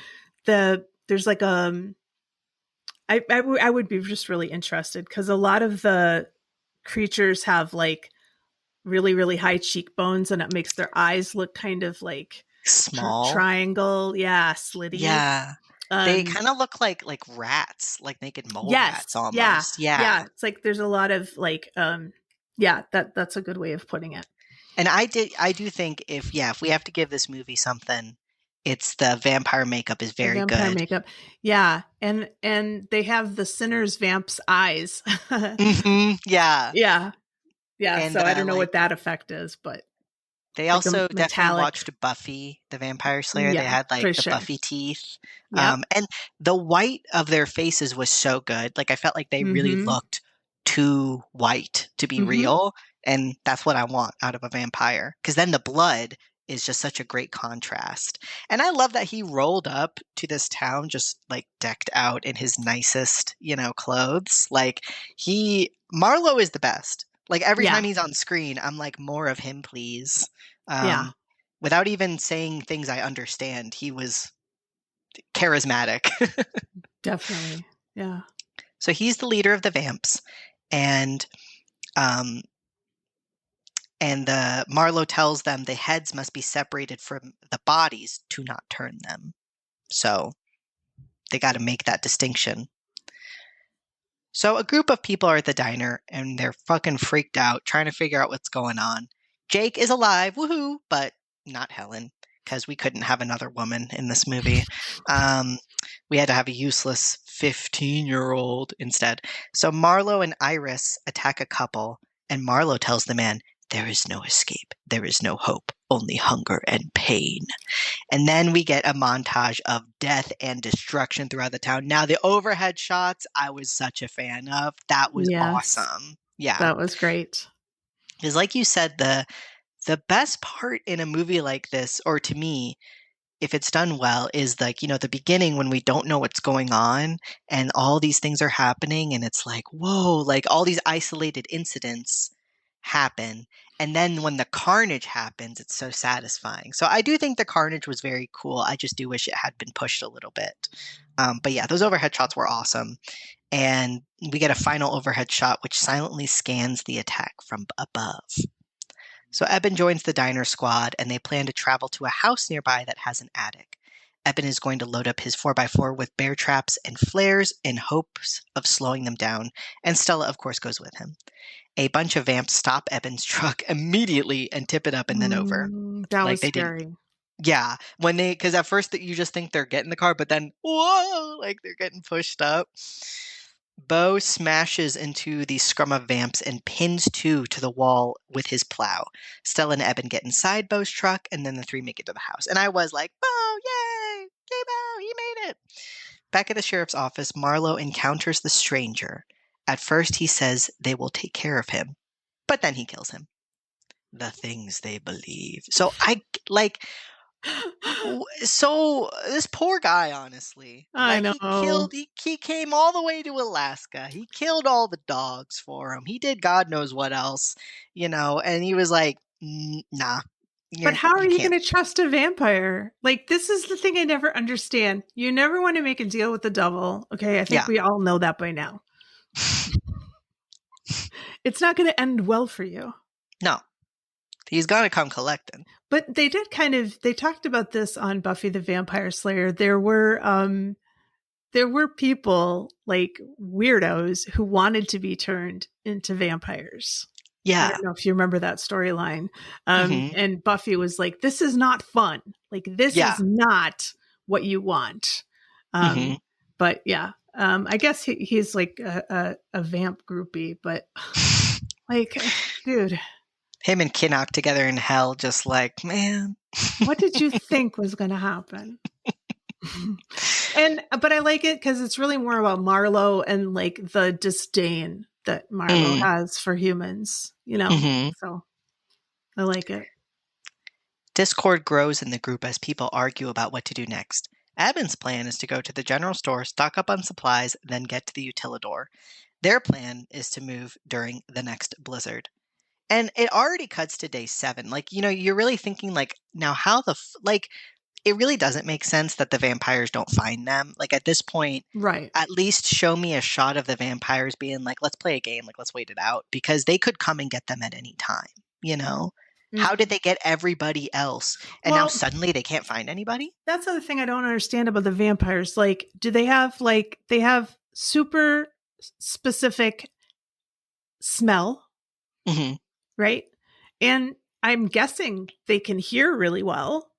Speaker 1: there's like I would be just really interested because a lot of the creatures have like really really high cheekbones and it makes their eyes look kind of like
Speaker 2: Small.
Speaker 1: triangle, yeah, slitty.
Speaker 2: Yeah. They
Speaker 1: Um,
Speaker 2: kind of look like rats, like naked mole rats
Speaker 1: yes, yeah,
Speaker 2: almost. Yeah.
Speaker 1: yeah. It's like there's a lot of like, yeah, that's a good way of putting it.
Speaker 2: And I do think if we have to give this movie something, it's the vampire makeup is
Speaker 1: The
Speaker 2: very
Speaker 1: vampire
Speaker 2: good.
Speaker 1: makeup, yeah, and they have the sinner's vamp's eyes.
Speaker 2: Yeah.
Speaker 1: Yeah, yeah.
Speaker 2: And
Speaker 1: So I don't know what that effect is, but
Speaker 2: they
Speaker 1: like a
Speaker 2: also definitely
Speaker 1: metallic.
Speaker 2: watched Buffy, the Vampire Slayer. They
Speaker 1: Yeah,
Speaker 2: had like
Speaker 1: for
Speaker 2: the
Speaker 1: sure.
Speaker 2: Buffy teeth.
Speaker 1: Yep.
Speaker 2: And the white of their faces was so good. Like I felt like they really
Speaker 1: Mm-hmm.
Speaker 2: looked too white to be
Speaker 1: Mm-hmm.
Speaker 2: real. And that's what I want out of a vampire. Because then the blood is just such a great contrast. And I love that he rolled up to this town just like decked out in his nicest, clothes. Like Marlowe is the best. Like every
Speaker 1: Yeah.
Speaker 2: time he's on screen, I'm like, more of him, please.
Speaker 1: Yeah.
Speaker 2: Um, Without even saying things I understand, he was charismatic.
Speaker 1: Definitely. Yeah.
Speaker 2: So he's the leader of the Vamps, and um, the Marlowe tells them the heads must be separated from the bodies to not turn them. So they got to make that distinction. So a group of people are at the diner and they're fucking freaked out, trying to figure out what's going on. Jake is alive, woohoo, but not Helen, because we couldn't have another woman in this movie. We had to have a useless 15-year-old instead. So Marlowe and Iris attack a couple, and Marlowe tells the man, "There is no escape. There is no hope. Only hunger and pain." And then we get a montage of death and destruction throughout the town. Now, the overhead shots, I was such a fan of. That was
Speaker 1: Yes.
Speaker 2: awesome. Yeah.
Speaker 1: That was great.
Speaker 2: Because, like you said, the best part in a movie like this, or to me, if it's done well, is like, the beginning when we don't know what's going on and all these things are happening. And it's like, whoa, like all these isolated incidents happen. And then when the carnage happens, it's so satisfying. So I do think the carnage was very cool. I just do wish it had been pushed a little bit. But yeah, those overhead shots were awesome. And we get a final overhead shot which silently scans the attack from above. So Eben joins the diner squad and they plan to travel to a house nearby that has an attic. Eben is going to load up his 4x4 with bear traps and flares in hopes of slowing them down, and Stella, of course, goes with him. A bunch of vamps stop Eben's truck immediately and tip it up and then over.
Speaker 1: That
Speaker 2: Like
Speaker 1: was
Speaker 2: they didn't.
Speaker 1: scary.
Speaker 2: Yeah, because at first you just think they're getting the car, but then whoa, like they're getting pushed up. Bo smashes into the scrum of vamps and pins two to the wall with his plow. Stella and Eben get inside Bo's truck, and then the three make it to the house. And I was like, Bo, yay! Yay, Bo, he made it! Back at the sheriff's office, Marlowe encounters the stranger. At first, he says they will take care of him, but then he kills him. The things they believe. So this poor guy, honestly,
Speaker 1: I
Speaker 2: like
Speaker 1: know.
Speaker 2: he came all the way to Alaska. He killed all the dogs for him. He did God knows what else, and he was like, nah,
Speaker 1: But how are
Speaker 2: you
Speaker 1: you
Speaker 2: can't.
Speaker 1: going to trust a vampire? Like, this is the thing I never understand. You never want to make a deal with the devil. Okay. I think
Speaker 2: Yeah.
Speaker 1: we all know that by now. It's not going to end well for you.
Speaker 2: No. He's gonna come collecting.
Speaker 1: But they talked about this on Buffy the Vampire Slayer. There were people, like weirdos, who wanted to be turned into vampires. I
Speaker 2: Yeah.
Speaker 1: don't know if you remember that storyline.
Speaker 2: Mm-hmm.
Speaker 1: And Buffy was like, "This is not fun. Like, this
Speaker 2: Yeah.
Speaker 1: is not what you want."
Speaker 2: Mm-hmm.
Speaker 1: But yeah, I guess he's like a vamp groupie, but like, dude,
Speaker 2: Him and Kinnock together in hell, just like, man.
Speaker 1: what did you think was going to happen? But I like it because it's really more about Marlowe and like the disdain that Marlowe has for humans,
Speaker 2: Mm-hmm.
Speaker 1: So I like it.
Speaker 2: Discord grows in the group as people argue about what to do next. Abin's plan is to go to the general store, stock up on supplies, then get to the utilidor. Their plan is to move during the next blizzard. And it already cuts to day 7. Like, you're really thinking, like, now how it really doesn't make sense that the vampires don't find them. Like, at this point,
Speaker 1: Right.
Speaker 2: at least show me a shot of the vampires being like, let's play a game, like, let's wait it out, because they could come and get them at any time, How did they get everybody else? And now suddenly they can't find anybody?
Speaker 1: That's the other thing I don't understand about the vampires. Like, do they have, they have super specific smell, right? And I'm guessing they can hear really well.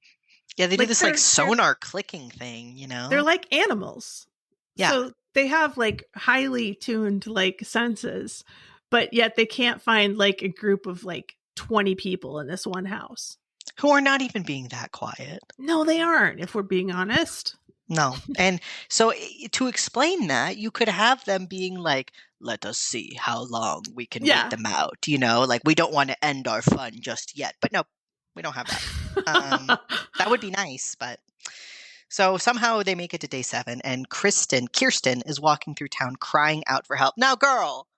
Speaker 2: Yeah, they do this sonar clicking thing,
Speaker 1: They're like animals.
Speaker 2: Yeah.
Speaker 1: So they have highly tuned senses, but yet they can't find a group of 20 people in this one house.
Speaker 2: Who are not even being that quiet.
Speaker 1: No, they aren't, if we're being honest.
Speaker 2: No. And so to explain that, you could have them being like, let us see how long we can wait them out. We don't want to end our fun just yet. But no, we don't have that. That would be nice, but... So somehow they make it to day 7, and Kirsten is walking through town crying out for help. Now, girl,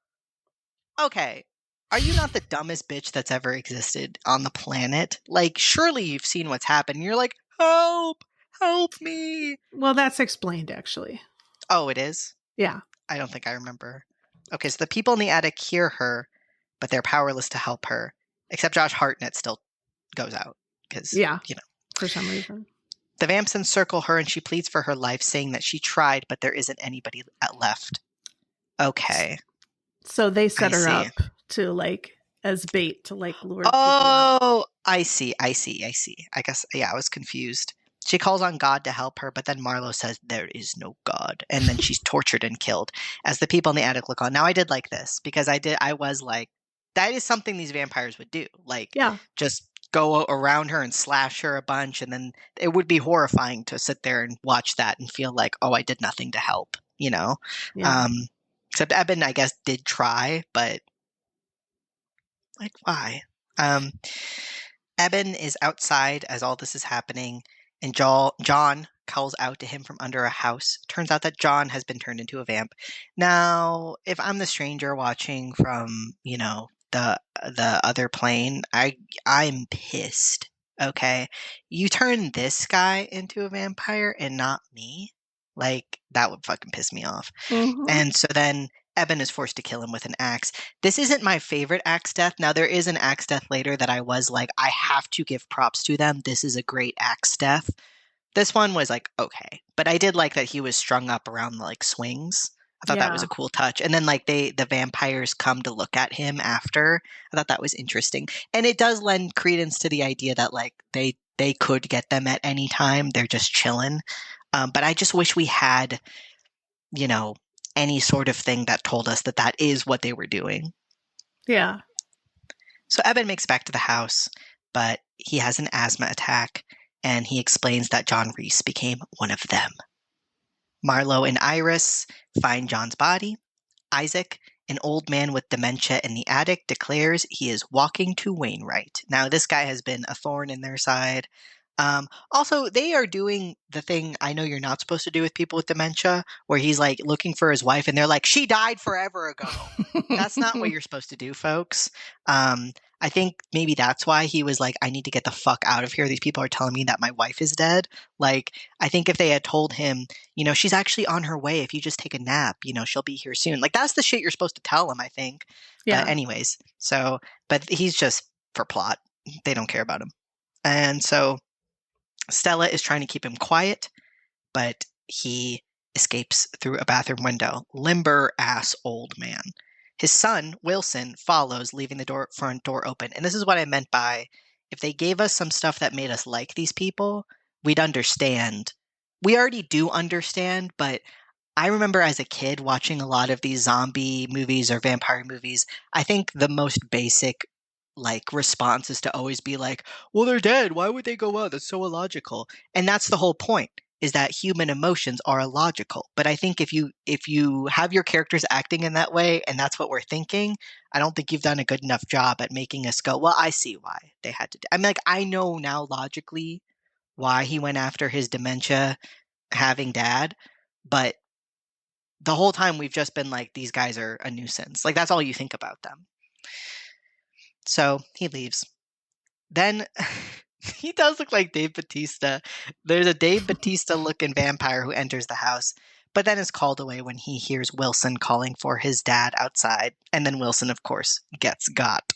Speaker 2: okay, are you not the dumbest bitch that's ever existed on the planet? Surely you've seen what's happened. You're like, help me.
Speaker 1: Well, that's explained, actually.
Speaker 2: Oh, it is?
Speaker 1: Yeah.
Speaker 2: I don't think I remember. Okay, so the people in the attic hear her, but they're powerless to help her, except Josh Hartnett still goes out. Because,
Speaker 1: for some reason.
Speaker 2: The vamps encircle her, and she pleads for her life, saying that she tried, but there isn't anybody left. Okay.
Speaker 1: So they set her up to as bait to lure people out.
Speaker 2: Oh, I see. I guess, I was confused. She calls on God to help her, but then Marlo says there is no God, and then she's tortured and killed as the people in the attic look on. Now, I did like this because I was like, that is something these vampires would do. Just go around her and slash her a bunch, and then it would be horrifying to sit there and watch that and feel like, oh, I did nothing to help, Yeah. Except Eben, I guess, did try, but why? Eben is outside as all this is happening, and John calls out to him from under a house. Turns out that John has been turned into a vamp. Now, if I'm the stranger watching from, the other plane, I'm pissed. Okay, you turn this guy into a vampire and not me. That would fucking piss me off. And so then Eben is forced to kill him with an axe. This isn't my favorite axe death. Now, there is an axe death later that I was like, I have to give props to them. This is a great axe death. This one was okay, but I did like that he was strung up around the swings. I thought that was a cool touch. And then the vampires come to look at him after. I thought that was interesting. And it does lend credence to the idea that they could get them at any time. They're just chilling. But I just wish we had, any sort of thing that told us that is what they were doing.
Speaker 1: Yeah.
Speaker 2: So Eben makes it back to the house, but he has an asthma attack, and he explains that John Reese became one of them. Marlo and Iris find John's body. Isaac, an old man with dementia in the attic, declares he is walking to Wainwright. Now, this guy has been a thorn in their side. Also, they are doing the thing I know you're not supposed to do with people with dementia, where he's looking for his wife and they're like, she died forever ago. That's not what you're supposed to do, folks. I think maybe that's why he was like, I need to get the fuck out of here. These people are telling me that my wife is dead. I think if they had told him, she's actually on her way. If you just take a nap, she'll be here soon. That's the shit you're supposed to tell him, I think. Yeah. But anyways, but he's just for plot. They don't care about him. And so Stella is trying to keep him quiet, but he escapes through a bathroom window. Limber ass old man. His son, Wilson, follows, leaving the front door open. And this is what I meant by, if they gave us some stuff that made us like these people, we'd understand. We already do understand, but I remember as a kid watching a lot of these zombie movies or vampire movies. I think the most basic response is to always be like, well, they're dead. Why would they go out? That's so illogical. And that's the whole point. is that human emotions are illogical. But I think if you have your characters acting in that way and that's what we're thinking, I don't think you've done a good enough job at making us go, well, I see why they had to do. I mean, like, I know now logically why he went after his dementia having dad, but the whole time we've just been like, these guys are a nuisance. Like, that's all you think about them. So he leaves. Then he does look like Dave Bautista. There's a Dave Bautista-looking vampire who enters the house, but then is called away when he hears Wilson calling for his dad outside. And then Wilson, of course, gets got.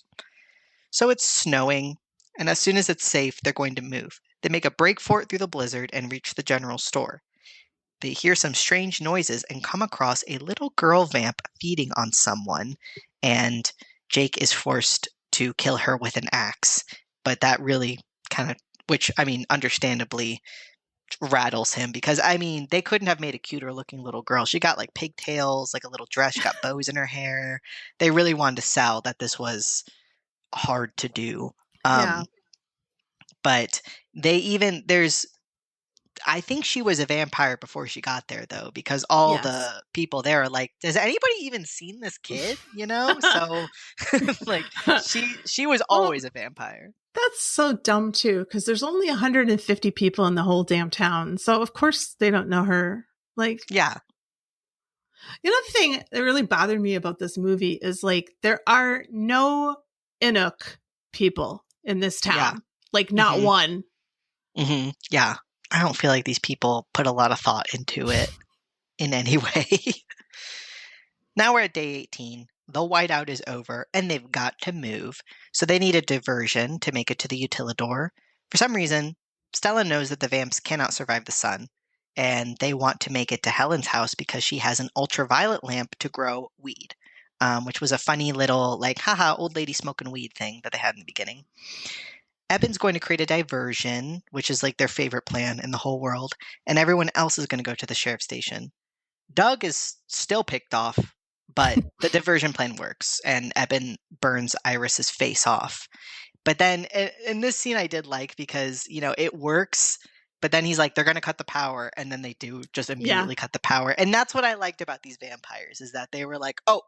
Speaker 2: So it's snowing, and as soon as it's safe, they're going to move. They make a break for it through the blizzard and reach the general store. They hear some strange noises and come across a little girl vamp feeding on someone, and Jake is forced to kill her with an axe. But that really kind of, which, I mean, understandably rattles him because, I mean, they couldn't have made a cuter looking little girl. She got like pigtails, like a little dress, she got bows in her hair. They really wanted to sell that this was hard to do.
Speaker 1: Yeah.
Speaker 2: But I think she was a vampire before she got there, though, because all the people there are like, has anybody even seen this kid? You know? So, like, she was always a vampire.
Speaker 1: That's so dumb, too, because there's only 150 people in the whole damn town. So, of course, they don't know her. Like,
Speaker 2: yeah.
Speaker 1: The other thing that really bothered me about this movie is, like, there are no Inuk people in this town. Yeah. Like, not one.
Speaker 2: Mm-hmm. Yeah. I don't feel like these people put a lot of thought into it in any way. Now we're at day 18. The whiteout is over, and they've got to move. So they need a diversion to make it to the Utilidor. For some reason, Stella knows that the vamps cannot survive the sun, and they want to make it to Helen's house because she has an ultraviolet lamp to grow weed, which was a funny little, like, haha, old lady smoking weed thing that they had in the beginning. Eben's going to create a diversion, which is like their favorite plan in the whole world, and everyone else is going to go to the sheriff's station. Doug is still picked off, but the diversion plan works, and Eben burns Iris's face off. But then in this scene I did like because, you know, it works, but then he's like, they're going to cut the power, and then they do just immediately cut the power. And that's what I liked about these vampires, is that they were like, oh,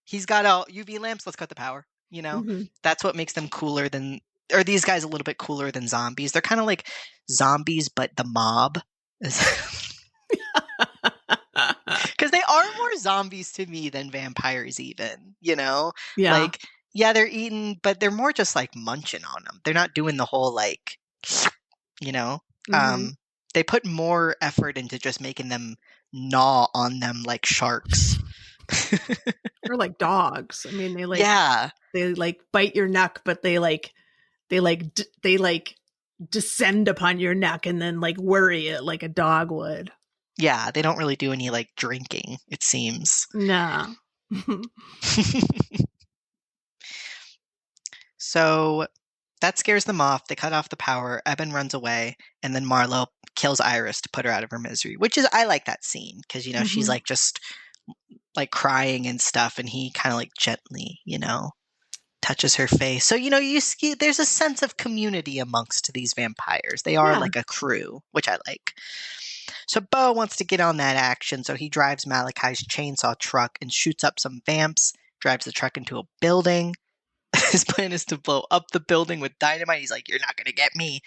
Speaker 2: he's got all UV lamps, let's cut the power. You know, that's what makes them cooler than... Or these guys a little bit cooler than zombies. They're kind of like zombies, but the mob. Because they are more zombies to me than vampires even, you know?
Speaker 1: Yeah.
Speaker 2: Like, yeah, they're eating, but they're more just like munching on them. They're not doing the whole like, you know? They put more effort into just making them gnaw on them like sharks.
Speaker 1: Or like dogs. I mean, they like bite your neck, but they descend upon your neck and then like worry it like a dog would.
Speaker 2: Yeah, they don't really do any like drinking, it seems.
Speaker 1: No.
Speaker 2: So that scares them off. They cut off the power. Eben runs away, and then Marlo kills Iris to put her out of her misery, which is, I like that scene because, you know, she's like just like crying and stuff, and he kind of like gently, you know, touches her face. So, you know, there's a sense of community amongst these vampires. They are like a crew, which I like. So Bo wants to get on that action, so he drives Malachi's chainsaw truck and shoots up some vamps, drives the truck into a building. His plan is to blow up the building with dynamite. He's like, you're not going to get me.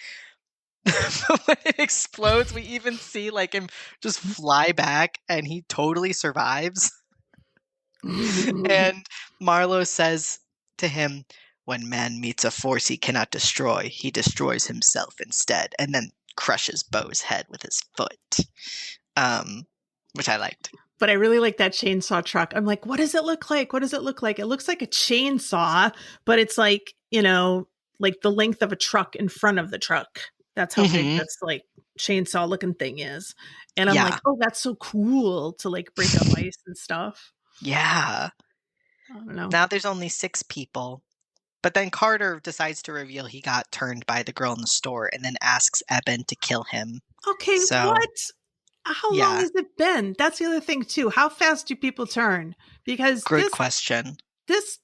Speaker 2: When it explodes, we even see like him just fly back, and he totally survives. And Marlo says to him, when man meets a force he cannot destroy, he destroys himself instead, and then crushes Bo's head with his foot, which I liked.
Speaker 1: But I really like that chainsaw truck. I'm like, what does it look like? What does it look like? It looks like a chainsaw, but it's like, you know, like the length of a truck in front of the truck. That's how big this like chainsaw looking thing is. And I'm like, oh, that's so cool to like break up ice and stuff.
Speaker 2: Yeah.
Speaker 1: I don't know.
Speaker 2: Now there's only 6 people. But then Carter decides to reveal he got turned by the girl in the store and then asks Eben to kill him.
Speaker 1: Okay, so, what? How long has it been? That's the other thing, too. How fast do people turn? Because
Speaker 2: Good question.
Speaker 1: This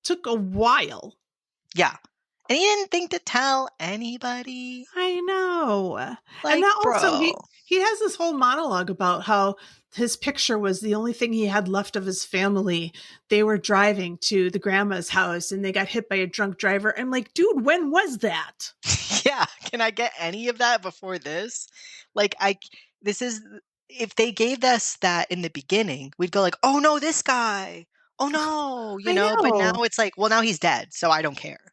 Speaker 1: took a while.
Speaker 2: Yeah. And he didn't think to tell anybody.
Speaker 1: I know. And
Speaker 2: Like,
Speaker 1: that also
Speaker 2: bro.
Speaker 1: he has this whole monologue about how his picture was the only thing he had left of his family. They were driving to the grandma's house and they got hit by a drunk driver. I'm like, dude, when was that?
Speaker 2: Yeah, can I get any of that before this? Like, this is, if they gave us that in the beginning, we'd go like, oh no, this guy. Oh no,
Speaker 1: I
Speaker 2: but now
Speaker 1: know.
Speaker 2: it's like, well, now he's dead, so I don't care.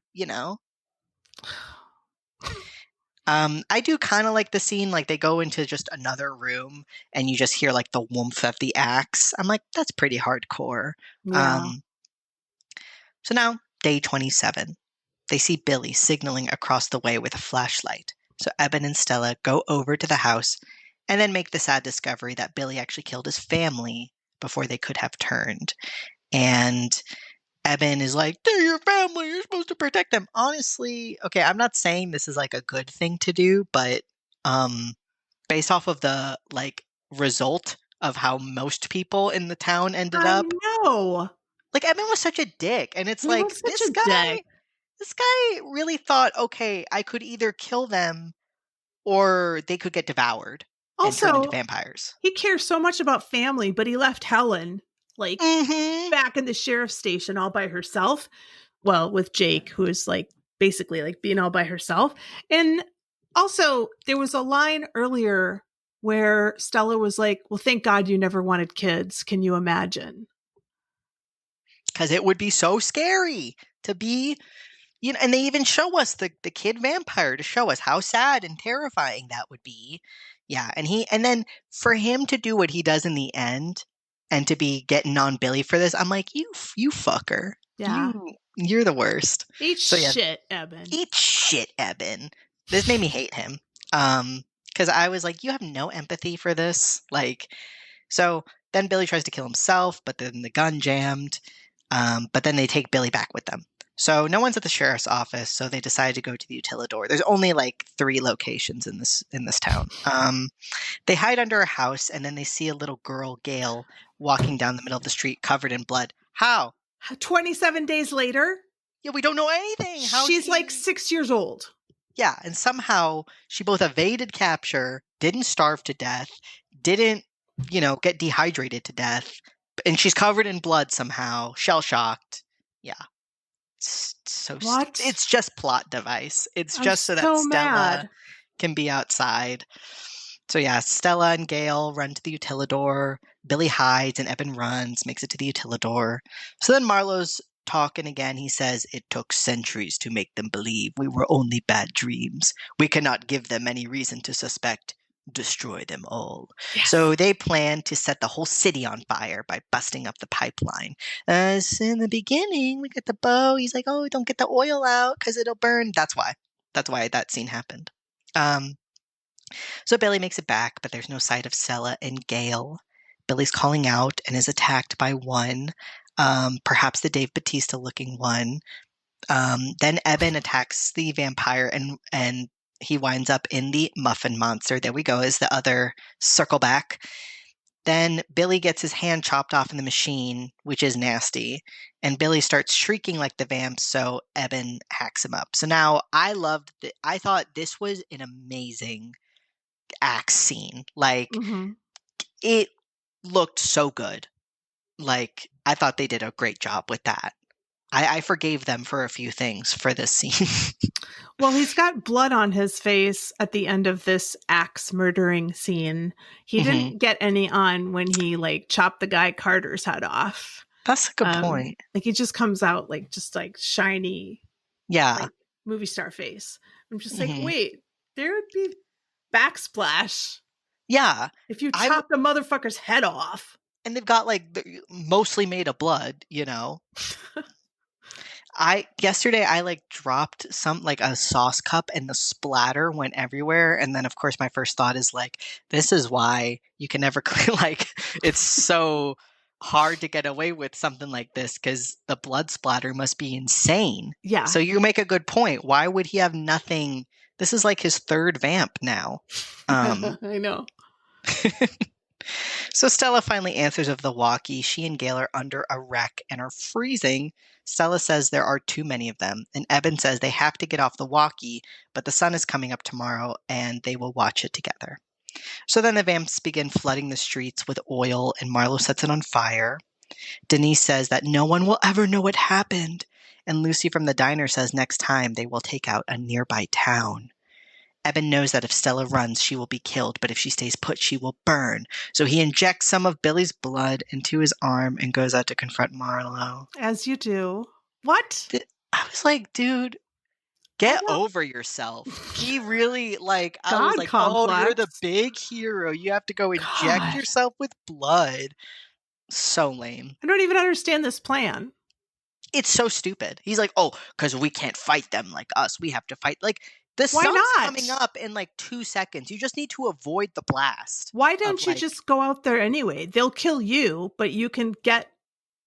Speaker 2: I do kind of like the scene, like they go into just another room and you just hear like the woomph of the axe. I'm like, that's pretty hardcore.
Speaker 1: Yeah.
Speaker 2: Um, so now, day 27. They see Billy signaling across the way with a flashlight. So Eben and Stella go over to the house and then make the sad discovery that Billy actually killed his family before they could have turned. And Eben is like, they're your family, you're supposed to protect them. Honestly, okay, I'm not saying this is like a good thing to do, but based off of the like result of how most people in the town ended
Speaker 1: I
Speaker 2: up,
Speaker 1: know.
Speaker 2: like Eben was such a dick. And it's
Speaker 1: He
Speaker 2: like,
Speaker 1: was such a dick.
Speaker 2: this guy really thought, okay, I could either kill them or they could get devoured and turn into
Speaker 1: Also,
Speaker 2: vampires.
Speaker 1: he cares so much about family, but he left Helen like
Speaker 2: Mm-hmm.
Speaker 1: back in the sheriff's station all by herself. Well, with Jake, who is like basically like being all by herself. And also, there was a line earlier where Stella was like, well, thank God you never wanted kids. Can you imagine?
Speaker 2: Because it would be so scary to be, and they even show us the kid vampire to show us how sad and terrifying that would be. Yeah, and then for him to do what he does in the end and to be getting on Billy for this, I'm like, you fucker.
Speaker 1: Yeah.
Speaker 2: You're the worst.
Speaker 1: Eat
Speaker 2: So yeah,
Speaker 1: shit, Eben.
Speaker 2: eat shit, Eben. This made me hate him. Because I was like, you have no empathy for this. Like, so then Billy tries to kill himself, but then the gun jammed. But then they take Billy back with them. So no one's at the sheriff's office, so they decide to go to the Utilidor. There's only like 3 locations in this town. They hide under a house, and then they see a little girl, Gail, walking down the middle of the street covered in blood. How?
Speaker 1: 27 days later,
Speaker 2: Yeah, we don't know anything. How
Speaker 1: she's like 6 years old.
Speaker 2: Yeah, and somehow she both evaded capture, didn't starve to death, didn't, get dehydrated to death, and she's covered in blood somehow, shell-shocked. Yeah.
Speaker 1: What?
Speaker 2: It's just plot device. It's
Speaker 1: I'm
Speaker 2: just so that
Speaker 1: so
Speaker 2: Stella
Speaker 1: mad.
Speaker 2: can be outside. So yeah, Stella and Gail run to the Utilidor. Billy hides and Eben runs, makes it to the Utilidor. So then Marlowe's talking again. He says, it took centuries to make them believe we were only bad dreams. We cannot give them any reason to suspect. Destroy them all.
Speaker 1: Yes.
Speaker 2: So they plan to set the whole city on fire by busting up the pipeline. As in the beginning, we get the bow. He's like, oh, don't get the oil out because it'll burn. That's why that scene happened. So Billy makes it back, but there's no sight of Stella and Gail. Billy's calling out and is attacked by one, perhaps the Dave Bautista-looking one. Then Eben attacks the vampire, and he winds up in the Muffin Monster. There we go, is the other circle back. Then Billy gets his hand chopped off in the machine, which is nasty. And Billy starts shrieking like the vamp, so Eben hacks him up. So now I thought this was an amazing axe scene. Like, it looked so good. Like, I thought they did a great job with that. I forgave them for a few things for this scene.
Speaker 1: Well, he's got blood on his face at the end of this axe murdering scene. He didn't get any on when he like chopped the guy Carter's head off.
Speaker 2: That's a good point.
Speaker 1: Like he just comes out like just like shiny,
Speaker 2: like,
Speaker 1: movie star face. I'm just like, wait, there would be backsplash.
Speaker 2: Yeah,
Speaker 1: if you chop the motherfucker's head off.
Speaker 2: And they've got like mostly made of blood, Yesterday I like dropped some like a sauce cup and the splatter went everywhere, and then of course my first thought is like, this is why you can never clean, like it's so hard to get away with something like this because the blood splatter must be insane.
Speaker 1: Yeah.
Speaker 2: So you make a good point. Why would he have nothing? This is like his 3rd vamp now.
Speaker 1: I know.
Speaker 2: So Stella finally answers of the walkie. She and Gail are under a wreck and are freezing. Stella says there are too many of them, and Eben says they have to get off the walkie, but the sun is coming up tomorrow and they will watch it together. So then the vamps begin flooding the streets with oil, and Marlo sets it on fire. Denise says that no one will ever know what happened, and Lucy from the diner says next time they will take out a nearby town. Eben knows that if Stella runs, she will be killed, but if she stays put, she will burn. So he injects some of Billy's blood into his arm and goes out to confront Marlo.
Speaker 1: As you do. What?
Speaker 2: I was like, dude, get over yourself. He really, like, I was like,
Speaker 1: complex.
Speaker 2: Oh, you're the big hero. You have to go inject yourself with blood. So lame.
Speaker 1: I don't even understand this plan.
Speaker 2: It's so stupid. He's like, oh, because we can't fight them like us. We have to fight. Like, the sun's coming up in like 2 seconds. You just need to avoid the blast.
Speaker 1: Why don't you just go out there anyway? They'll kill you, but you can get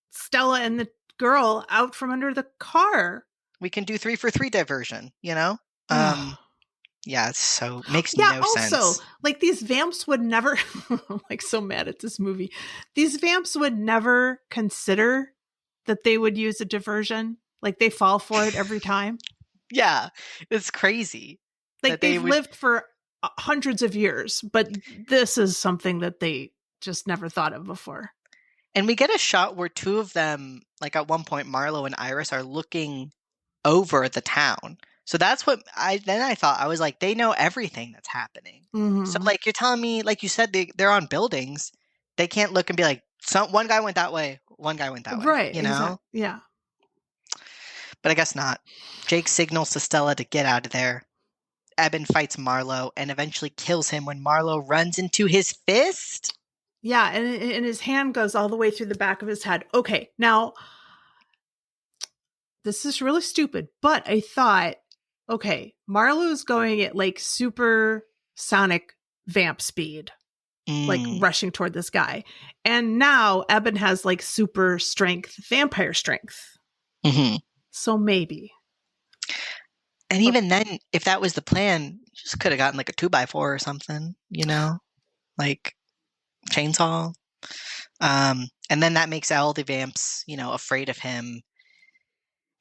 Speaker 1: Stella and the girl out from under the car.
Speaker 2: We can do 3-for-3 diversion, you know? Yeah, so makes no sense.
Speaker 1: Also, like, these vamps would never, I'm like so mad at this movie. These vamps would never consider that they would use a diversion. Like, they fall for it every time.
Speaker 2: Yeah, it's crazy.
Speaker 1: Like, they've lived for hundreds of years, but this is something that they just never thought of before.
Speaker 2: And we get a shot where two of them, like at one point, Marlo and Iris are looking over the town. So that's what I thought. I was like, they know everything that's happening. Mm-hmm. So, like, you're telling me, like you said, they're on buildings. They can't look and be like, one guy went that way, one guy went that way.
Speaker 1: Right.
Speaker 2: You know?
Speaker 1: Exactly. Yeah.
Speaker 2: But I guess not. Jake signals to Stella to get out of there. Eben fights Marlo and eventually kills him when Marlo runs into his fist.
Speaker 1: Yeah, and his hand goes all the way through the back of his head. Okay, now, this is really stupid, but I thought, okay, Marlo's going at like supersonic vamp speed, like rushing toward this guy. And now Eben has like super strength, vampire strength. Mm-hmm. So maybe.
Speaker 2: And even then, if that was the plan, you just could have gotten like a 2x4 or something, you know? Like chainsaw. And then that makes all the vamps, you know, afraid of him.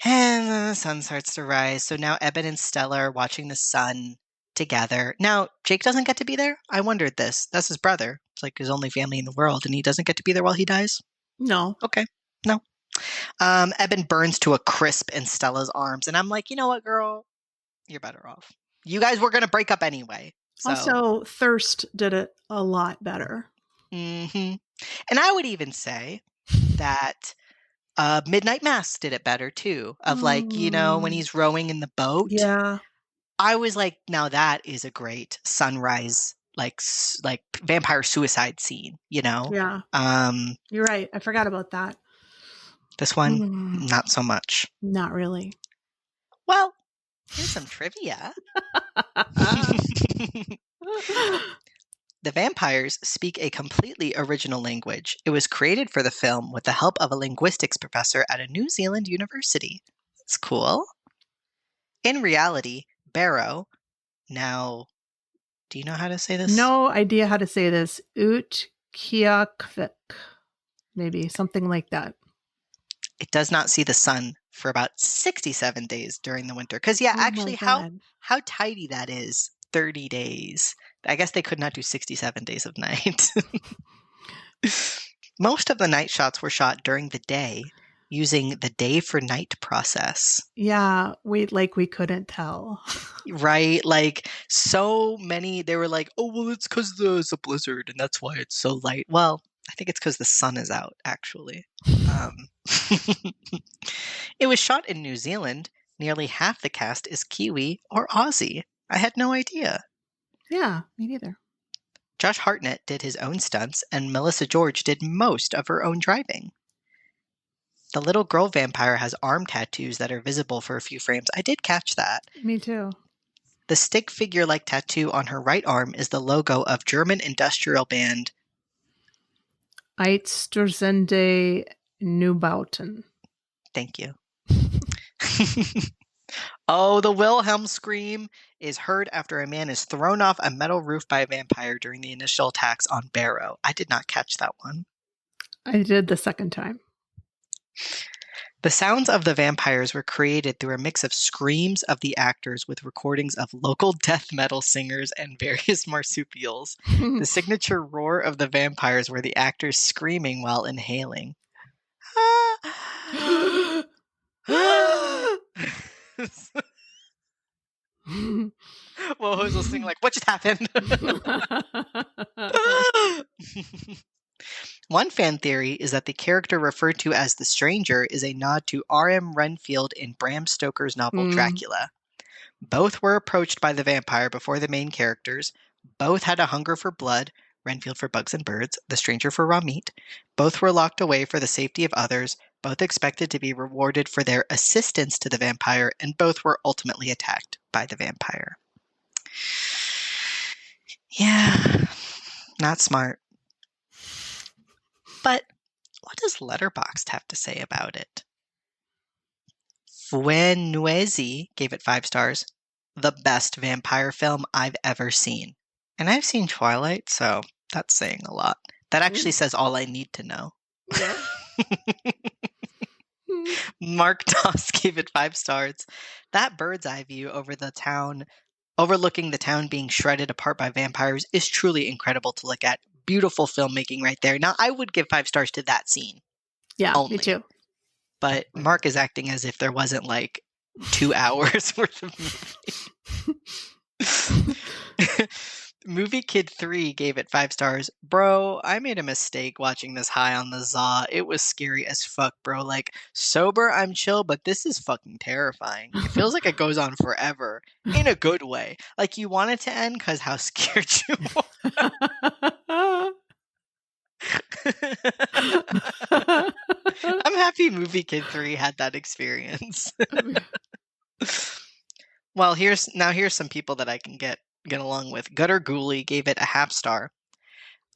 Speaker 2: And then the sun starts to rise. So now Eben and Stella are watching the sun together. Now, Jake doesn't get to be there. I wondered this. That's his brother. It's like his only family in the world, and he doesn't get to be there while he dies?
Speaker 1: No.
Speaker 2: Okay. No. Eben burns to a crisp in Stella's arms. And I'm like, you know what, girl? You're better off. You guys were going to break up anyway. So.
Speaker 1: Also, thirst did it a lot better.
Speaker 2: Mm-hmm. And I would even say that Midnight Mass did it better too. Of like, you know, when he's rowing in the boat.
Speaker 1: Yeah.
Speaker 2: I was like, now that is a great sunrise, like vampire suicide scene, you know?
Speaker 1: Yeah. You're right. I forgot about that.
Speaker 2: This one, not so much.
Speaker 1: Not really.
Speaker 2: Well, here's some trivia. The vampires speak a completely original language. It was created for the film with the help of a linguistics professor at a New Zealand university. That's cool. In reality, Barrow, now, do you know how to say this?
Speaker 1: No idea how to say this. Utqiagvik. Maybe, something like that.
Speaker 2: It does not see the sun for about 67 days during the winter. Because, yeah, actually, how tidy that is, 30 days. I guess they could not do 67 days of night. Most of the night shots were shot during the day using the day for night process.
Speaker 1: Yeah, we couldn't tell.
Speaker 2: Right? Like, so many, they were like, oh, well, it's because there's a blizzard and that's why it's so light. Well, I think it's because the sun is out, actually. It was shot in New Zealand. Nearly half the cast is Kiwi or Aussie. I had no idea.
Speaker 1: Yeah, me neither.
Speaker 2: Josh Hartnett did his own stunts, and Melissa George did most of her own driving. The little girl vampire has arm tattoos that are visible for a few frames. I did catch that.
Speaker 1: Me too.
Speaker 2: The stick figure-like tattoo on her right arm is the logo of German industrial band
Speaker 1: Einstürzende Neubauten.
Speaker 2: Thank you. Oh, the Wilhelm scream is heard after a man is thrown off a metal roof by a vampire during the initial attacks on Barrow. I did not catch that one.
Speaker 1: I did the second time.
Speaker 2: The sounds of the vampires were created through a mix of screams of the actors with recordings of local death metal singers and various marsupials. The signature roar of the vampires were the actors screaming while inhaling. WoHos listening like, what just happened? One fan theory is that the character referred to as the Stranger is a nod to R.M. Renfield in Bram Stoker's novel Dracula. Both were approached by the vampire before the main characters. Both had a hunger for blood, Renfield for bugs and birds, the Stranger for raw meat. Both were locked away for the safety of others. Both expected to be rewarded for their assistance to the vampire, and both were ultimately attacked by the vampire. Yeah, not smart. But what does Letterboxd have to say about it? Fuenuezi gave it 5 stars. The best vampire film I've ever seen. And I've seen Twilight, so that's saying a lot. That actually says all I need to know.
Speaker 1: Yeah.
Speaker 2: Mark Doss gave it 5 stars. That bird's eye view over the town, overlooking the town being shredded apart by vampires, is truly incredible to look at. Beautiful filmmaking right there. Now, I would give 5 stars to that scene.
Speaker 1: Yeah,
Speaker 2: only.
Speaker 1: Me too.
Speaker 2: But Mark is acting as if there wasn't like 2 hours worth of movie. Movie Kid 3 gave it 5 stars. Bro, I made a mistake watching this high on the za. It was scary as fuck, bro. Like, sober, I'm chill, but this is fucking terrifying. It feels like it goes on forever. In a good way. Like, you want it to end because how scared you are. I'm happy Movie Kid 3 had that experience. Well, here's some people that I can get along with. Gutter Ghoulie gave it a half star.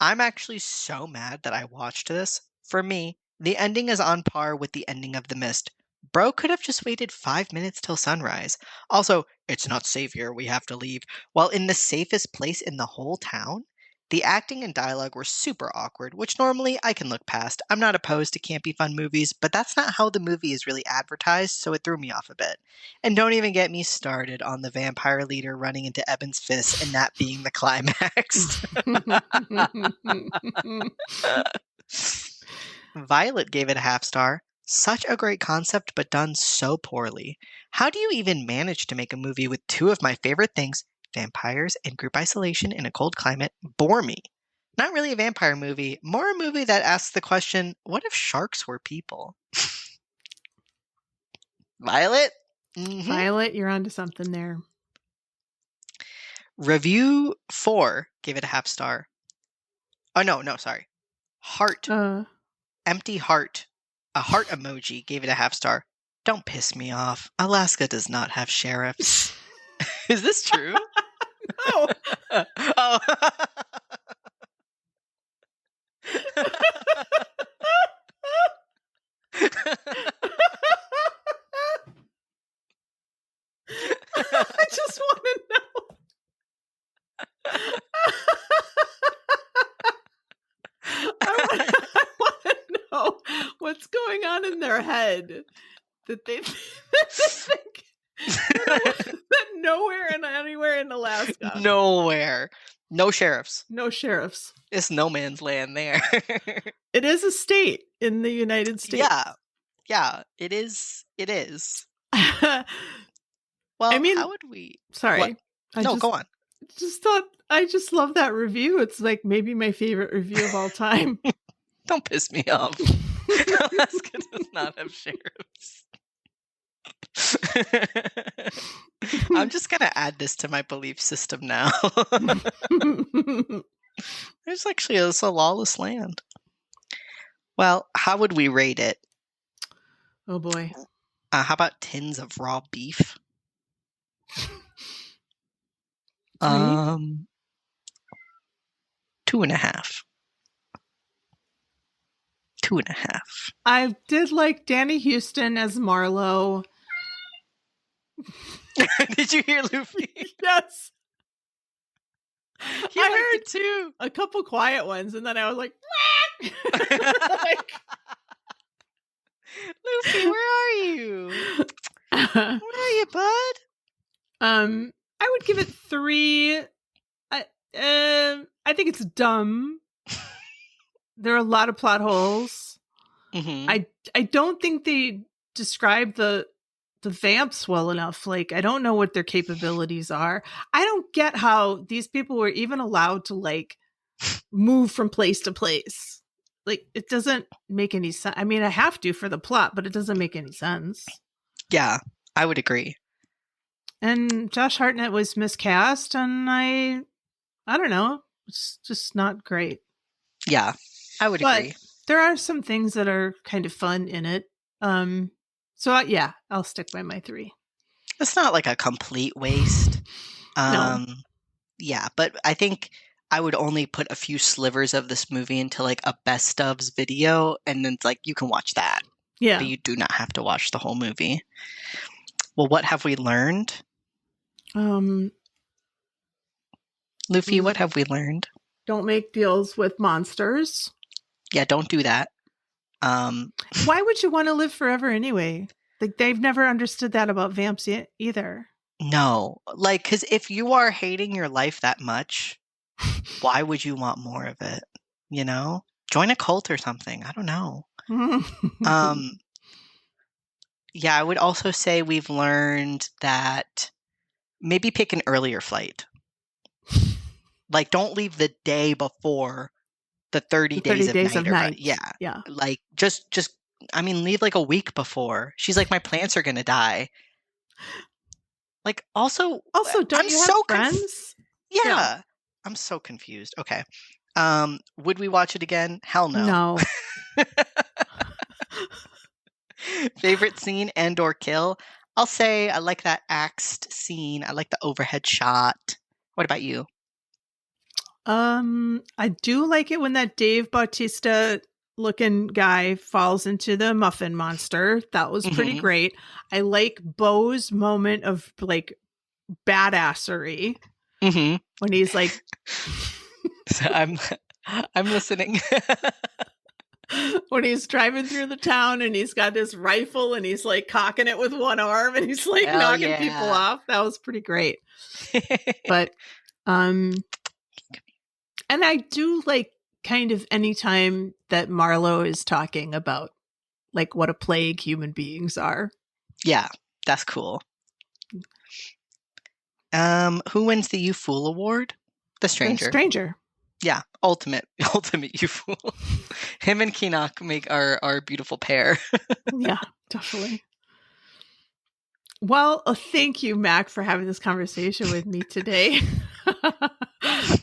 Speaker 2: I'm actually so mad that I watched this. For me, the ending is on par with the ending of The Mist. Bro could have just waited 5 minutes till sunrise. Also, it's not safe here, we have to leave. While in the safest place in the whole town, the acting and dialogue were super awkward, which normally I can look past. I'm not opposed to campy fun movies, but that's not how the movie is really advertised, so it threw me off a bit. And don't even get me started on the vampire leader running into Eben's fist and that being the climax. Violet gave it a half star. Such a great concept, but done so poorly. How do you even manage to make a movie with 2 of my favorite things, vampires and group isolation in a cold climate, bore me? Not really a vampire movie, more a movie that asks the question, what if sharks were people? Violet? Mm-hmm.
Speaker 1: Violet, you're onto something there.
Speaker 2: Review 4 gave it a half star. Oh, no, sorry. Heart. Empty heart. A heart emoji gave it a half star. Don't piss me off. Alaska does not have sheriffs. Is this true?
Speaker 1: No.
Speaker 2: Oh.
Speaker 1: I just want to know. I want to know what's going on in their head that they think that nowhere and anywhere in Alaska.
Speaker 2: Nowhere. No sheriffs.
Speaker 1: No sheriffs.
Speaker 2: It's no man's land there.
Speaker 1: It is a state in the United States.
Speaker 2: Yeah, it is. It is.
Speaker 1: Well,
Speaker 2: I mean, how would we?
Speaker 1: Sorry.
Speaker 2: Go on.
Speaker 1: I just love that review. It's like maybe my favorite review of all time.
Speaker 2: Don't piss me off. Alaska does not have sheriffs. I'm just going to add this to my belief system now. It's a lawless land. Well, how would we rate it?
Speaker 1: Oh boy.
Speaker 2: How about tins of raw beef? 2.5. 2.5.
Speaker 1: I did like Danny Houston as Marlowe.
Speaker 2: Did you hear Luffy?
Speaker 1: Yes.
Speaker 2: He liked it too.
Speaker 1: A couple quiet ones, and then I was like,
Speaker 2: Luffy, where are you? Where are you, bud?
Speaker 1: I would give it 3. I think it's dumb. There are a lot of plot holes.
Speaker 2: Mm-hmm.
Speaker 1: I don't think they describe the vamps well enough. Like, I don't know what their capabilities are. I don't get how these people were even allowed to like move from place to place. Like, it doesn't make any sense. I mean, I have to for the plot, but it doesn't make any sense.
Speaker 2: Yeah, I would agree.
Speaker 1: And Josh Hartnett was miscast, and I don't know. It's just not great.
Speaker 2: Yeah, I would agree.
Speaker 1: There are some things that are kind of fun in it. Yeah, I'll stick by my 3.
Speaker 2: It's not like a complete waste.
Speaker 1: No.
Speaker 2: Yeah, but I think I would only put a few slivers of this movie into like a best ofs video, and then it's like you can watch that.
Speaker 1: Yeah.
Speaker 2: But you do not have to watch the whole movie. Well, what have we learned? Luffy, what have we learned?
Speaker 1: Don't make deals with monsters.
Speaker 2: Yeah, don't do that.
Speaker 1: Why would you want to live forever anyway? Like, they've never understood that about vamps either.
Speaker 2: No, like, because if you are hating your life that much, why would you want more of it? You know, join a cult or something. I don't know. Yeah, I would also say we've learned that maybe pick an earlier flight. Like, don't leave the day before the 30 days of night. Yeah. Like, just, I mean, leave like a week before. She's like, my plants are going to die. Like, also,
Speaker 1: don't
Speaker 2: I'm
Speaker 1: you have
Speaker 2: so
Speaker 1: friends?
Speaker 2: Yeah. I'm so confused. Okay. Would we watch it again? Hell no.
Speaker 1: No.
Speaker 2: Favorite scene and or kill? I'll say I like that axed scene. I like the overhead shot. What about you?
Speaker 1: I do like it when that Dave Bautista looking guy falls into the muffin monster. That was pretty great. I like Bo's moment of like badassery when he's like,
Speaker 2: I'm listening.
Speaker 1: When he's driving through the town and he's got this rifle and he's like cocking it with one arm and he's like knocking people off. That was pretty great. But and I do like kind of anytime that Marlowe is talking about like what a plague human beings are.
Speaker 2: Yeah, that's cool. Who wins the You Fool award? The Stranger.
Speaker 1: The Stranger.
Speaker 2: Yeah, ultimate You Fool. Him and Kinok make our beautiful pair.
Speaker 1: Yeah, definitely. Well, thank you, Mac, for having this conversation with me today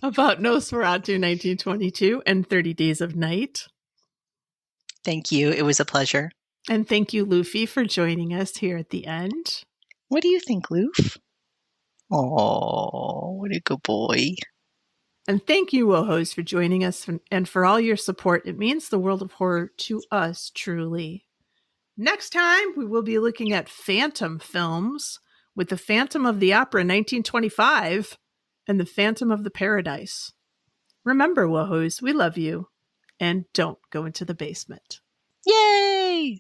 Speaker 1: about NOSFERATU 1922 and 30 Days of Night. Thank you. It was a pleasure. And thank you, Luffy, for joining us here at the end. What do you think, Loof? Oh, what a good boy. And thank you, WoHos, for joining us and for all your support. It means the world of horror to us, truly. Next time, we will be looking at Phantom films with The Phantom of the Opera 1925 and The Phantom of the Paradise. Remember, WoHos, we love you. And don't go into the basement. Yay!